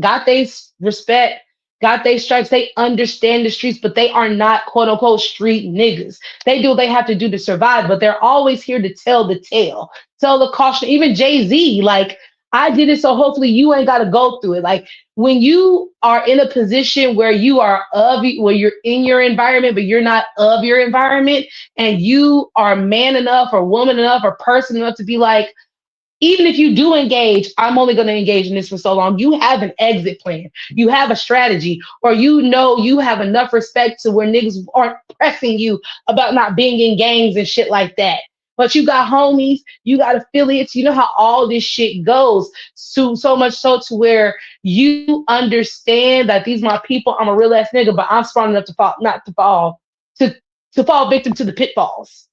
got they respect, got they stripes. They understand the streets, but they are not quote unquote street niggas. They do what they have to do to survive, but they're always here to tell the tale, tell the caution. Even Jay-Z, like, I did it, so hopefully you ain't got to go through it. Like, when you are in a position where you are where you're in your environment, but you're not of your environment, and you are man enough or woman enough or person enough to be like, even if you do engage, I'm only going to engage in this for so long. You have an exit plan. You have a strategy, or you know you have enough respect to where niggas aren't pressing you about not being in gangs and shit like that. But you got homies, you got affiliates. You know how all this shit goes. So much so to where you understand that these my people. I'm a real ass nigga, but I'm strong enough to fall, not to fall, to fall victim to the pitfalls.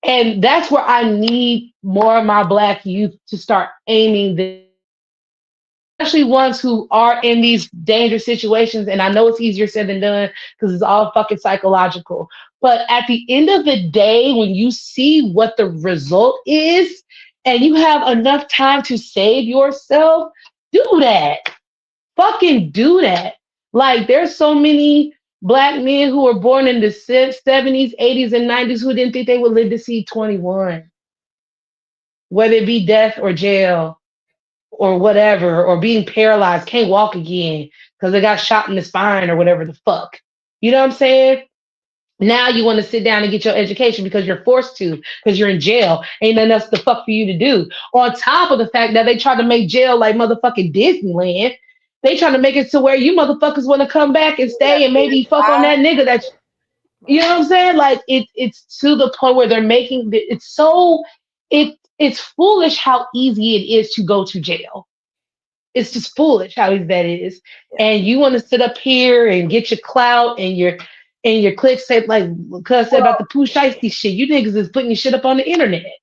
And that's where I need more of my Black youth to start aiming this, especially ones who are in these dangerous situations. And I know it's easier said than done because it's all fucking psychological. But at the end of the day, when you see what the result is and you have enough time to save yourself, do that. Fucking do that. Like, there's so many Black men who were born in the 70s, 80s, and 90s who didn't think they would live to see 21, whether it be death or jail or whatever, or being paralyzed, can't walk again because they got shot in the spine or whatever the fuck. You know what I'm saying? Now you want to sit down and get your education because you're forced to, because you're in jail. Ain't nothing else the fuck for you to do. On top of the fact that they try to make jail like motherfucking Disneyland. They trying to make it to where you motherfuckers want to come back and stay and maybe fuck on that nigga that you know what I'm saying? Like it's to the point where they're making it's so it's foolish how easy it is to go to jail. It's just foolish how easy that is. And you want to sit up here and get your clout and your clicks say like cuz said about the Pooh Shiesty shit. You niggas is putting your shit up on the internet.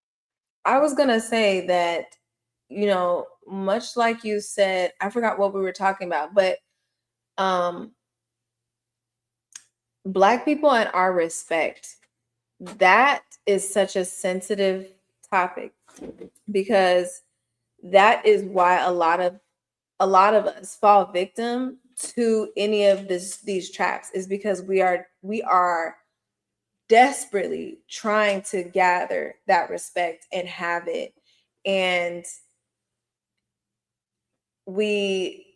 I was gonna say that, you know, much like you said, I forgot what we were talking about, but Black people and our respect, that is such a sensitive topic because that is why a lot of us fall victim to any of these traps, is because we are desperately trying to gather that respect and have it, and we,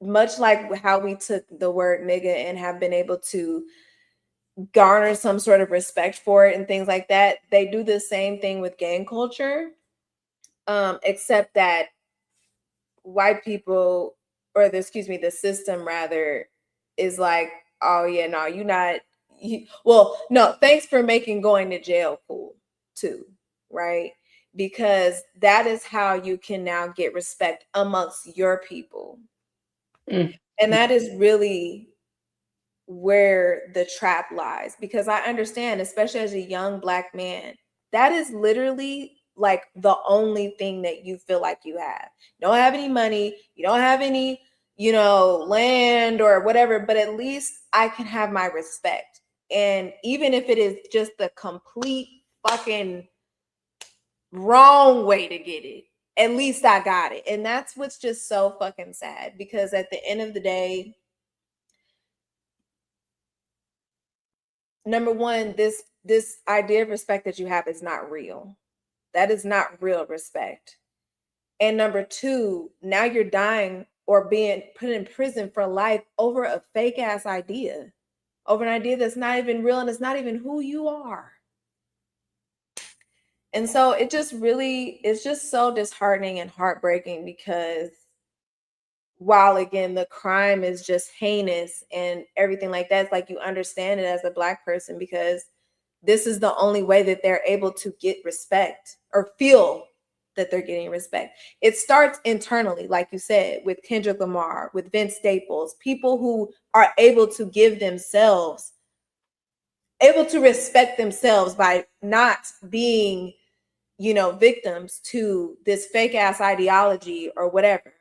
much like how we took the word nigga and have been able to garner some sort of respect for it and things like that, they do the same thing with gang culture, except that white people, or the system rather, is like, oh yeah, no, you're not. Well, no, thanks for making going to jail cool too, right? Because that is how you can now get respect amongst your people.
Mm.
And that is really where the trap lies, because I understand, especially as a young Black man, that is literally like the only thing that you feel like you have. You don't have any money, you don't have any, you know, land or whatever, but at least I can have my respect. And even if it is just the complete fucking wrong way to get it, at least I got it. And that's what's just so fucking sad, because at the end of the day, number one, this idea of respect that you have is not real. That is not real respect. And number two, now you're dying or being put in prison for life over a fake ass idea, over an idea that's not even real and it's not even who you are. And so it just really, it's just so disheartening and heartbreaking because while again the crime is just heinous and everything like that, it's like you understand it as a Black person because this is the only way that they're able to get respect or feel that they're getting respect. It starts internally, like you said, with Kendrick Lamar, with Vince Staples, people who are able to give themselves, able to respect themselves by not being, you know, victims to this fake ass ideology or whatever.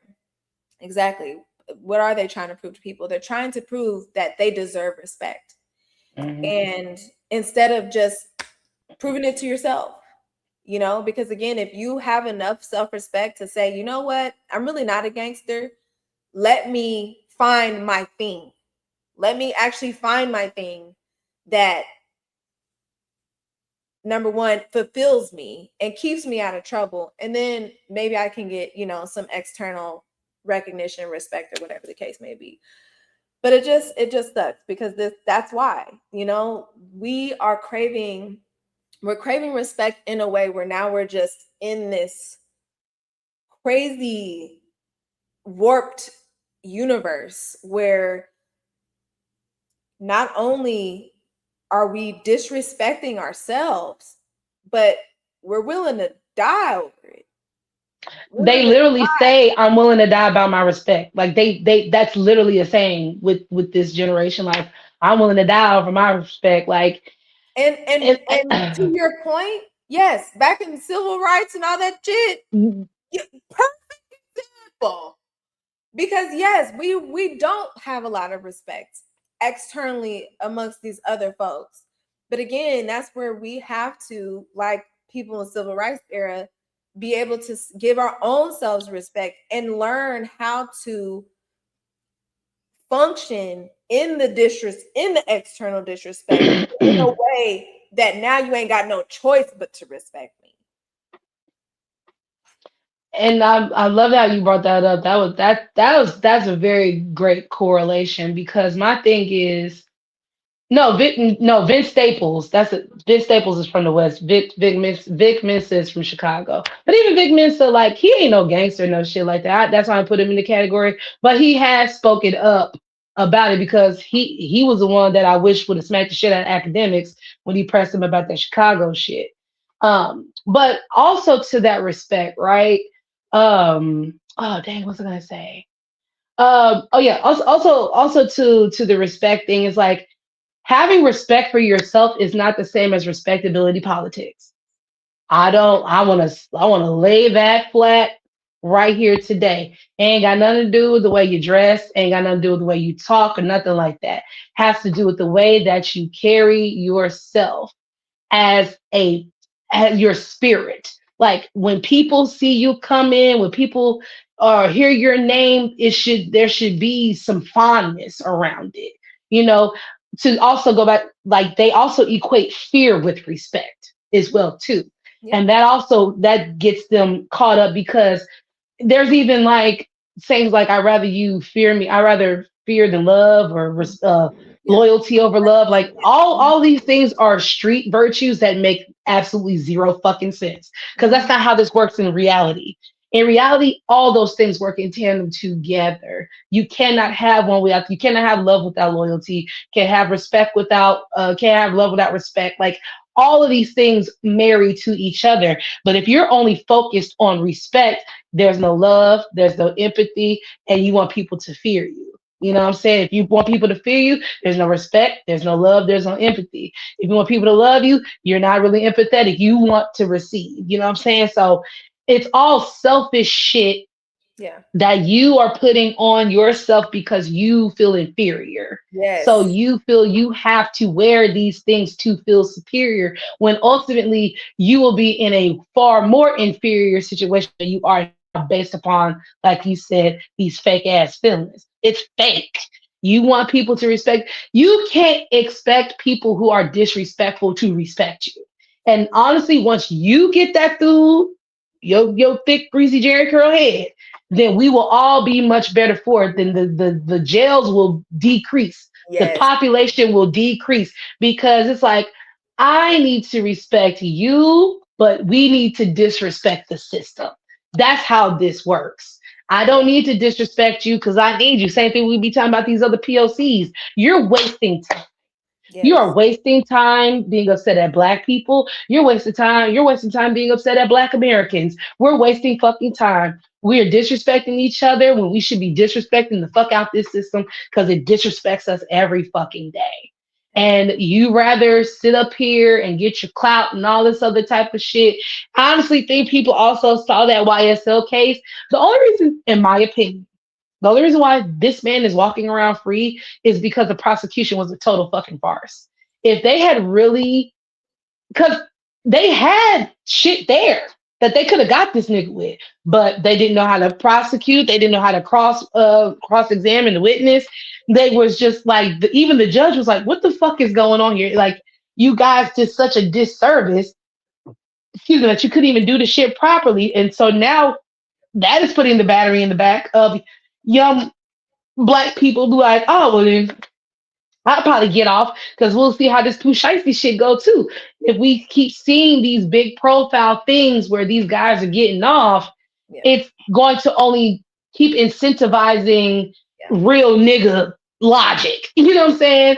Exactly. What are they trying to prove to people? They're trying to prove that they deserve respect.
Mhm.
And instead of just proving it to yourself, you know, because again, if you have enough self-respect to say, you know what, I'm really not a gangster, let me find my thing. Let me actually find my thing that, number one, fulfills me and keeps me out of trouble. And then maybe I can get, you know, some external recognition, respect, or whatever the case may be. But it just sucks because that's why, you know, we're craving respect in a way where now we're just in this crazy warped universe where not only are we disrespecting ourselves, but we're willing to die over it. We're
They
willing to
literally
die.
say, "I'm willing to die about my respect." Like that's literally a saying with this generation. Like, I'm willing to die over my respect. Like,
And to your point, yes, back in civil rights and all that shit, perfect example. Because yes, we don't have a lot of respect externally amongst these other folks. But again, that's where we have to, like people in the civil rights era, be able to give our own selves respect and learn how to function in the external disrespect in a way that now you ain't got no choice but to respect me.
and I love how you brought that up. That's a very great correlation because my thing is no, Vince Staples. Vince Staples is from the West. Vic Mensa is from Chicago. But even Vic Mensa, like, he ain't no gangster, no shit like that. That's why I put him in the category. But he has spoken up about it because he was the one that I wish would have smacked the shit out of academics when he pressed him about that Chicago shit. But also to that respect, right? Oh dang, what's I gonna say? Oh yeah, also to the respect thing is like having respect for yourself is not the same as respectability politics. I want to lay that flat right here today. Ain't got nothing to do with the way you dress, ain't got nothing to do with the way you talk or nothing like that. Has to do with the way that you carry yourself as a as your spirit. Like when people see you come in, when people hear your name, there should be some fondness around it. You know, to also go back, like they also equate fear with respect as well too.
Yeah.
And that gets them caught up because there's even like sayings like I rather fear than love, or
Yeah.
loyalty over love. Like all these things are street virtues that make absolutely zero fucking sense because that's not how this works in reality. In reality, all those things work in tandem together. You cannot have you cannot have love without loyalty, can't have respect without can't have love without respect. Like all of these things marry to each other. But if you're only focused on respect, there's no love, there's no empathy, and you want people to fear you. You know what I'm saying? If you want people to fear you, there's no respect, there's no love, there's no empathy. If you want people to love you, you're not really empathetic. You want to receive. You know what I'm saying? So it's all selfish shit
Yeah.
that you are putting on yourself because you feel inferior.
Yes.
So you feel you have to wear these things to feel superior when ultimately you will be in a far more inferior situation than you are based upon, like you said, these fake ass feelings. It's fake. You want people to respect. You can't expect people who are disrespectful to respect you. And honestly, once you get that through your thick, greasy Jerry curl head, then we will all be much better for it. Then the jails will decrease. The
Yes.
population will decrease because it's like, I need to respect you but we need to disrespect the system. That's how this works. I don't need to disrespect you because I need you. Same thing we be talking about these other POCs. You're wasting time. You are
Yes.
wasting time being upset at black people. You're wasting time. You're wasting time being upset at black Americans. We're wasting fucking time. We are disrespecting each other when we should be disrespecting the fuck out this system because it disrespects us every fucking day. And you rather sit up here and get your clout and all this other type of shit. I honestly think people also saw that YSL case. The only reason, in my opinion, the only reason why this man is walking around free is because the prosecution was a total fucking farce. If they had really, because they had shit there that they could have got this nigga with, but they didn't know how to prosecute. They didn't know how to cross examine the witness. They was just like even the judge was like, "What the fuck is going on here? Like, you guys did such a disservice. Excuse me, that you couldn't even do the shit properly." And so now that is putting the battery in the back of young black people be like, oh, well, then I'll probably get off because we'll see how this Pooh Shiesty shit go too. If we keep seeing these big profile things where these guys are getting off,
Yeah.
it's going to only keep incentivizing
Yeah.
real nigga logic. You know what I'm saying?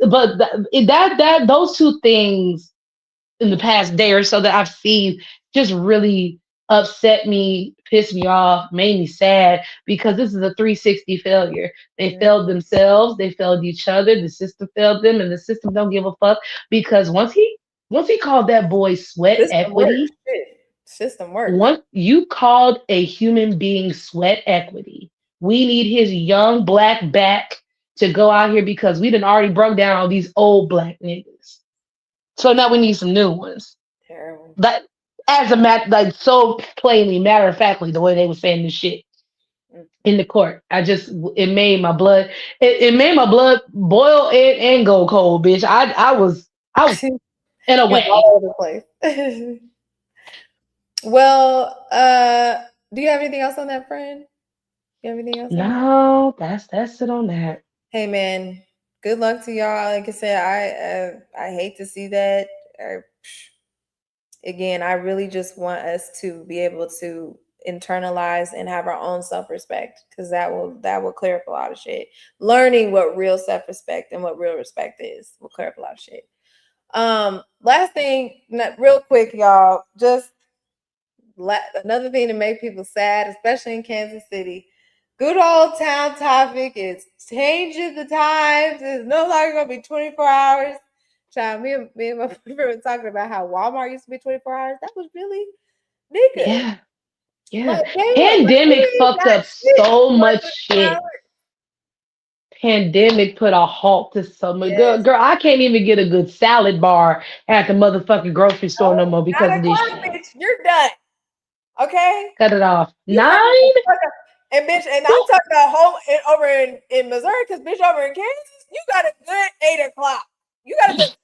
But those two things in the past day or so that I've seen just really upset me, pissed me off, made me sad because this is a 360 failure. They failed themselves, they failed each other, the system failed them, and the system don't give a fuck because once he called that boy sweat
System
equity,
works. Shit. System works.
once you called a human being sweat equity, we need his young black back to go out here because we done already broke down all these old black niggas. So now we need some new ones.
Terrible.
That as a like so plainly, matter of factly, the way they were saying this shit in the court. It made my blood it made my blood boil and go cold, bitch. I was in a
You're
way.
all over the place. Well, do you have anything else on that, friend? You have anything else?
No, that's it on that.
Hey man, good luck to y'all. Like I said, I hate to see that. Again, I really just want us to be able to internalize and have our own self-respect because that will clear up a lot of shit. Learning what real self-respect and what real respect is will clear up a lot of shit. Last thing, real quick, y'all, just another thing to make people sad, especially in Kansas City. Good old town topic is changing the times. It's no longer gonna be 24 hours. Child, me and my friend were talking about how Walmart used to be 24 hours. That was really nigga.
Yeah. Yeah.
Like,
Pandemic fucked up so much shit. Pandemic put a halt to so much.
Yes.
Girl, I can't even get a good salad bar at the motherfucking grocery store no more because of this shit.
Bitch, you're done. Okay?
Cut it off.
You
9?
And bitch, and I'm talking about home over in Missouri, because bitch, over in Kansas, you got a good 8 o'clock. You got to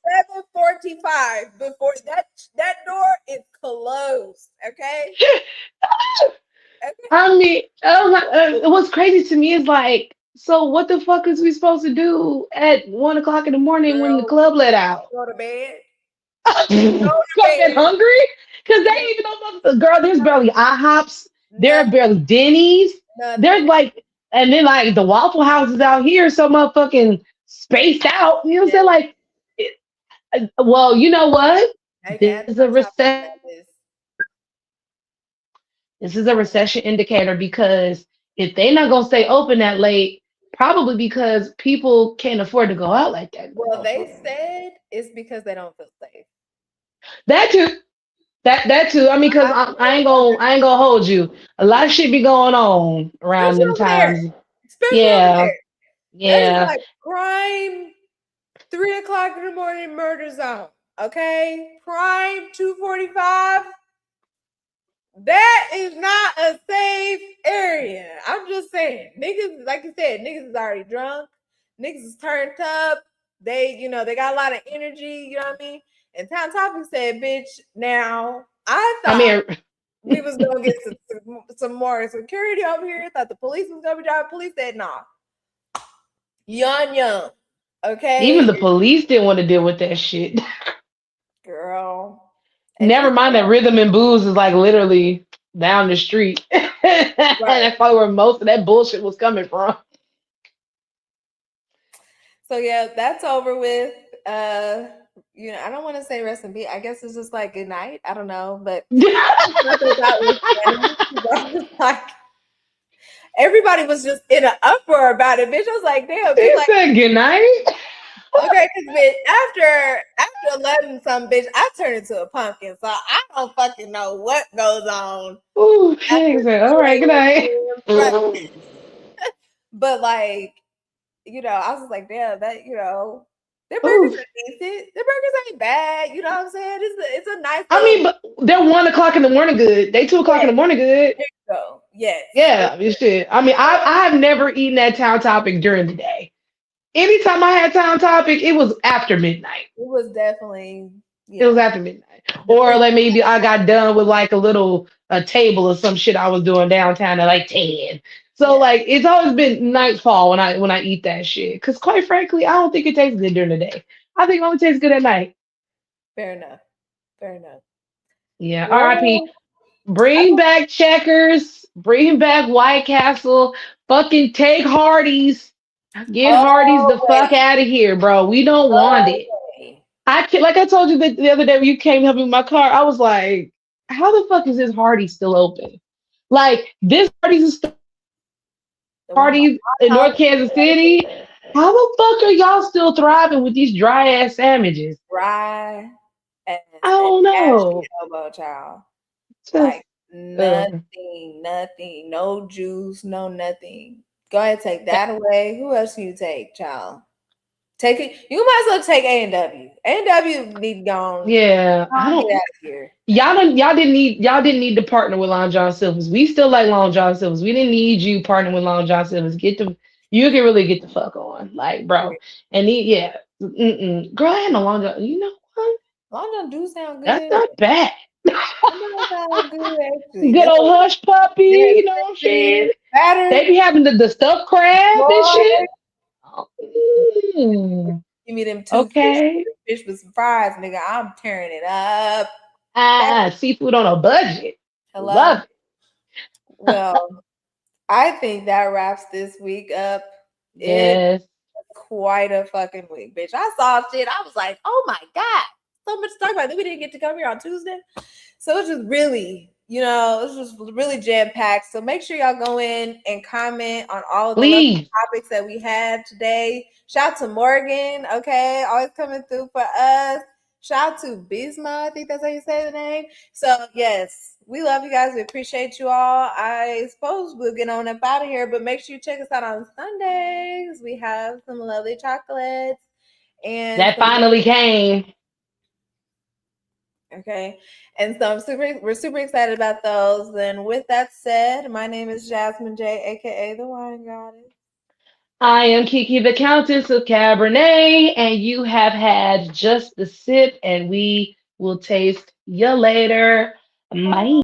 7:45 before that door is closed. Okay.
I mean, what's crazy to me is like, so what the fuck is we supposed to do at 1 o'clock in the morning when the club let out?
Go to bed.
Fucking hungry? Because they even know, girl, there's barely IHOPs. There are barely Denny's. There's like, and then like the Waffle Houses out here, so motherfucking spaced out. You know what I'm saying? Like, well, you know what? This is a recession. This is a recession indicator because if they're not gonna stay open that late, probably because people can't afford to go out like that.
Well, they said it's because they don't feel safe.
That too. That too. I mean, because I ain't gonna hold you. A lot of shit be going on around them times. Yeah.
That is like prime 3 o'clock in the morning murder zone. Okay, prime 2:45. That is not a safe area. I'm just saying, niggas, like you said, niggas is already drunk. Niggas is turned up. They got a lot of energy. You know what I mean? And Town Topic said, "Bitch, now I thought we was gonna get some more security over here. I thought the police was gonna be driving. Police said, nah. Young. Okay.
Even the police didn't want to deal with that shit.
Girl.
Never mind that Rhythm and Booze is like literally down the street. And that's probably where most of that bullshit was coming from.
So yeah, that's over with. You know, I don't want to say rest in peace. I guess it's just like good night. I don't know, but like everybody was just in an uproar about it. Bitch, I was like, damn.
He
Like,
said good night.
okay, because bitch, after 11 some bitch, I turned into a pumpkin. So I don't fucking know what goes on.
Ooh, he said, all right, good night.
But like, you know, I was like, damn, that, you know, their burgers are decent. Their burgers ain't bad. You know what I'm saying? It's a nice.
I mean, but they're 1 o'clock in the morning good. They 2 o'clock in the morning good.
There you go. Yes.
Yeah, you should. I mean, I have never eaten at Town Topic during the day. Anytime I had Town Topic, it was after midnight.
It was definitely.
Yeah. It was after midnight, or like maybe I got done with like a table or some shit I was doing downtown at like 10. So like it's always been nightfall when I eat that shit. Because quite frankly, I don't think it tastes good during the day. I think it only tastes good at night.
Fair enough. Fair enough.
Yeah. R.I.P. Bring back Checkers. Bring back White Castle. Fucking take Hardee's. Get Hardee's the fuck out of here, bro. We don't want it. I can't, like I told you the other day when you came help me with my car, I was like, how the fuck is this Hardee's still open? Like this Hardee's is still Hardee's in North Kansas City. How the fuck are y'all still thriving with these dry ass sandwiches?
Dry. I
don't know.
Elbow, child.
Just,
like nothing, no juice, no nothing. Go ahead, take that away. Who else can you take, child? Take it. You might as well take A&W. A&W need gone.
Yeah, I don't.
Get out of here.
Y'all didn't need to partner with Long John Silver's. We still like Long John Silver's. We didn't need you partnering with Long John Silver's. You can really get the fuck on, like, bro. And girl, I had no Long John. You know what?
Long John do sound good.
That's not bad.
Sound good, actually.
Good old hush puppy. You know what I'm saying? They be having the stuffed crab and shit.
Give me them two fish with some fries, nigga. I'm tearing it up.
Seafood on a budget.
Hello.
Love it.
Well, I think that wraps this week up.
Yes.
Quite a fucking week, bitch. I saw shit. I was like, oh my God. So much to talk about. Then we didn't get to come here on Tuesday. So it's just really, it's just really jam-packed. So make sure y'all go in and comment on all of the topics that we had today. Shout out to Morgan, okay? Always coming through for us. Shout out to Bisma, I think that's how you say the name. So yes, we love you guys. We appreciate you all. I suppose we'll get on up out of here, but make sure you check us out on Sundays. We have some lovely chocolates. And
that finally came.
Okay. And so we're super excited about those. And with that said, my name is Jasmine J, aka the Wine Goddess. I
am Kiki, the Countess of Cabernet, and you have had just the sip, and we will taste you later. Bye.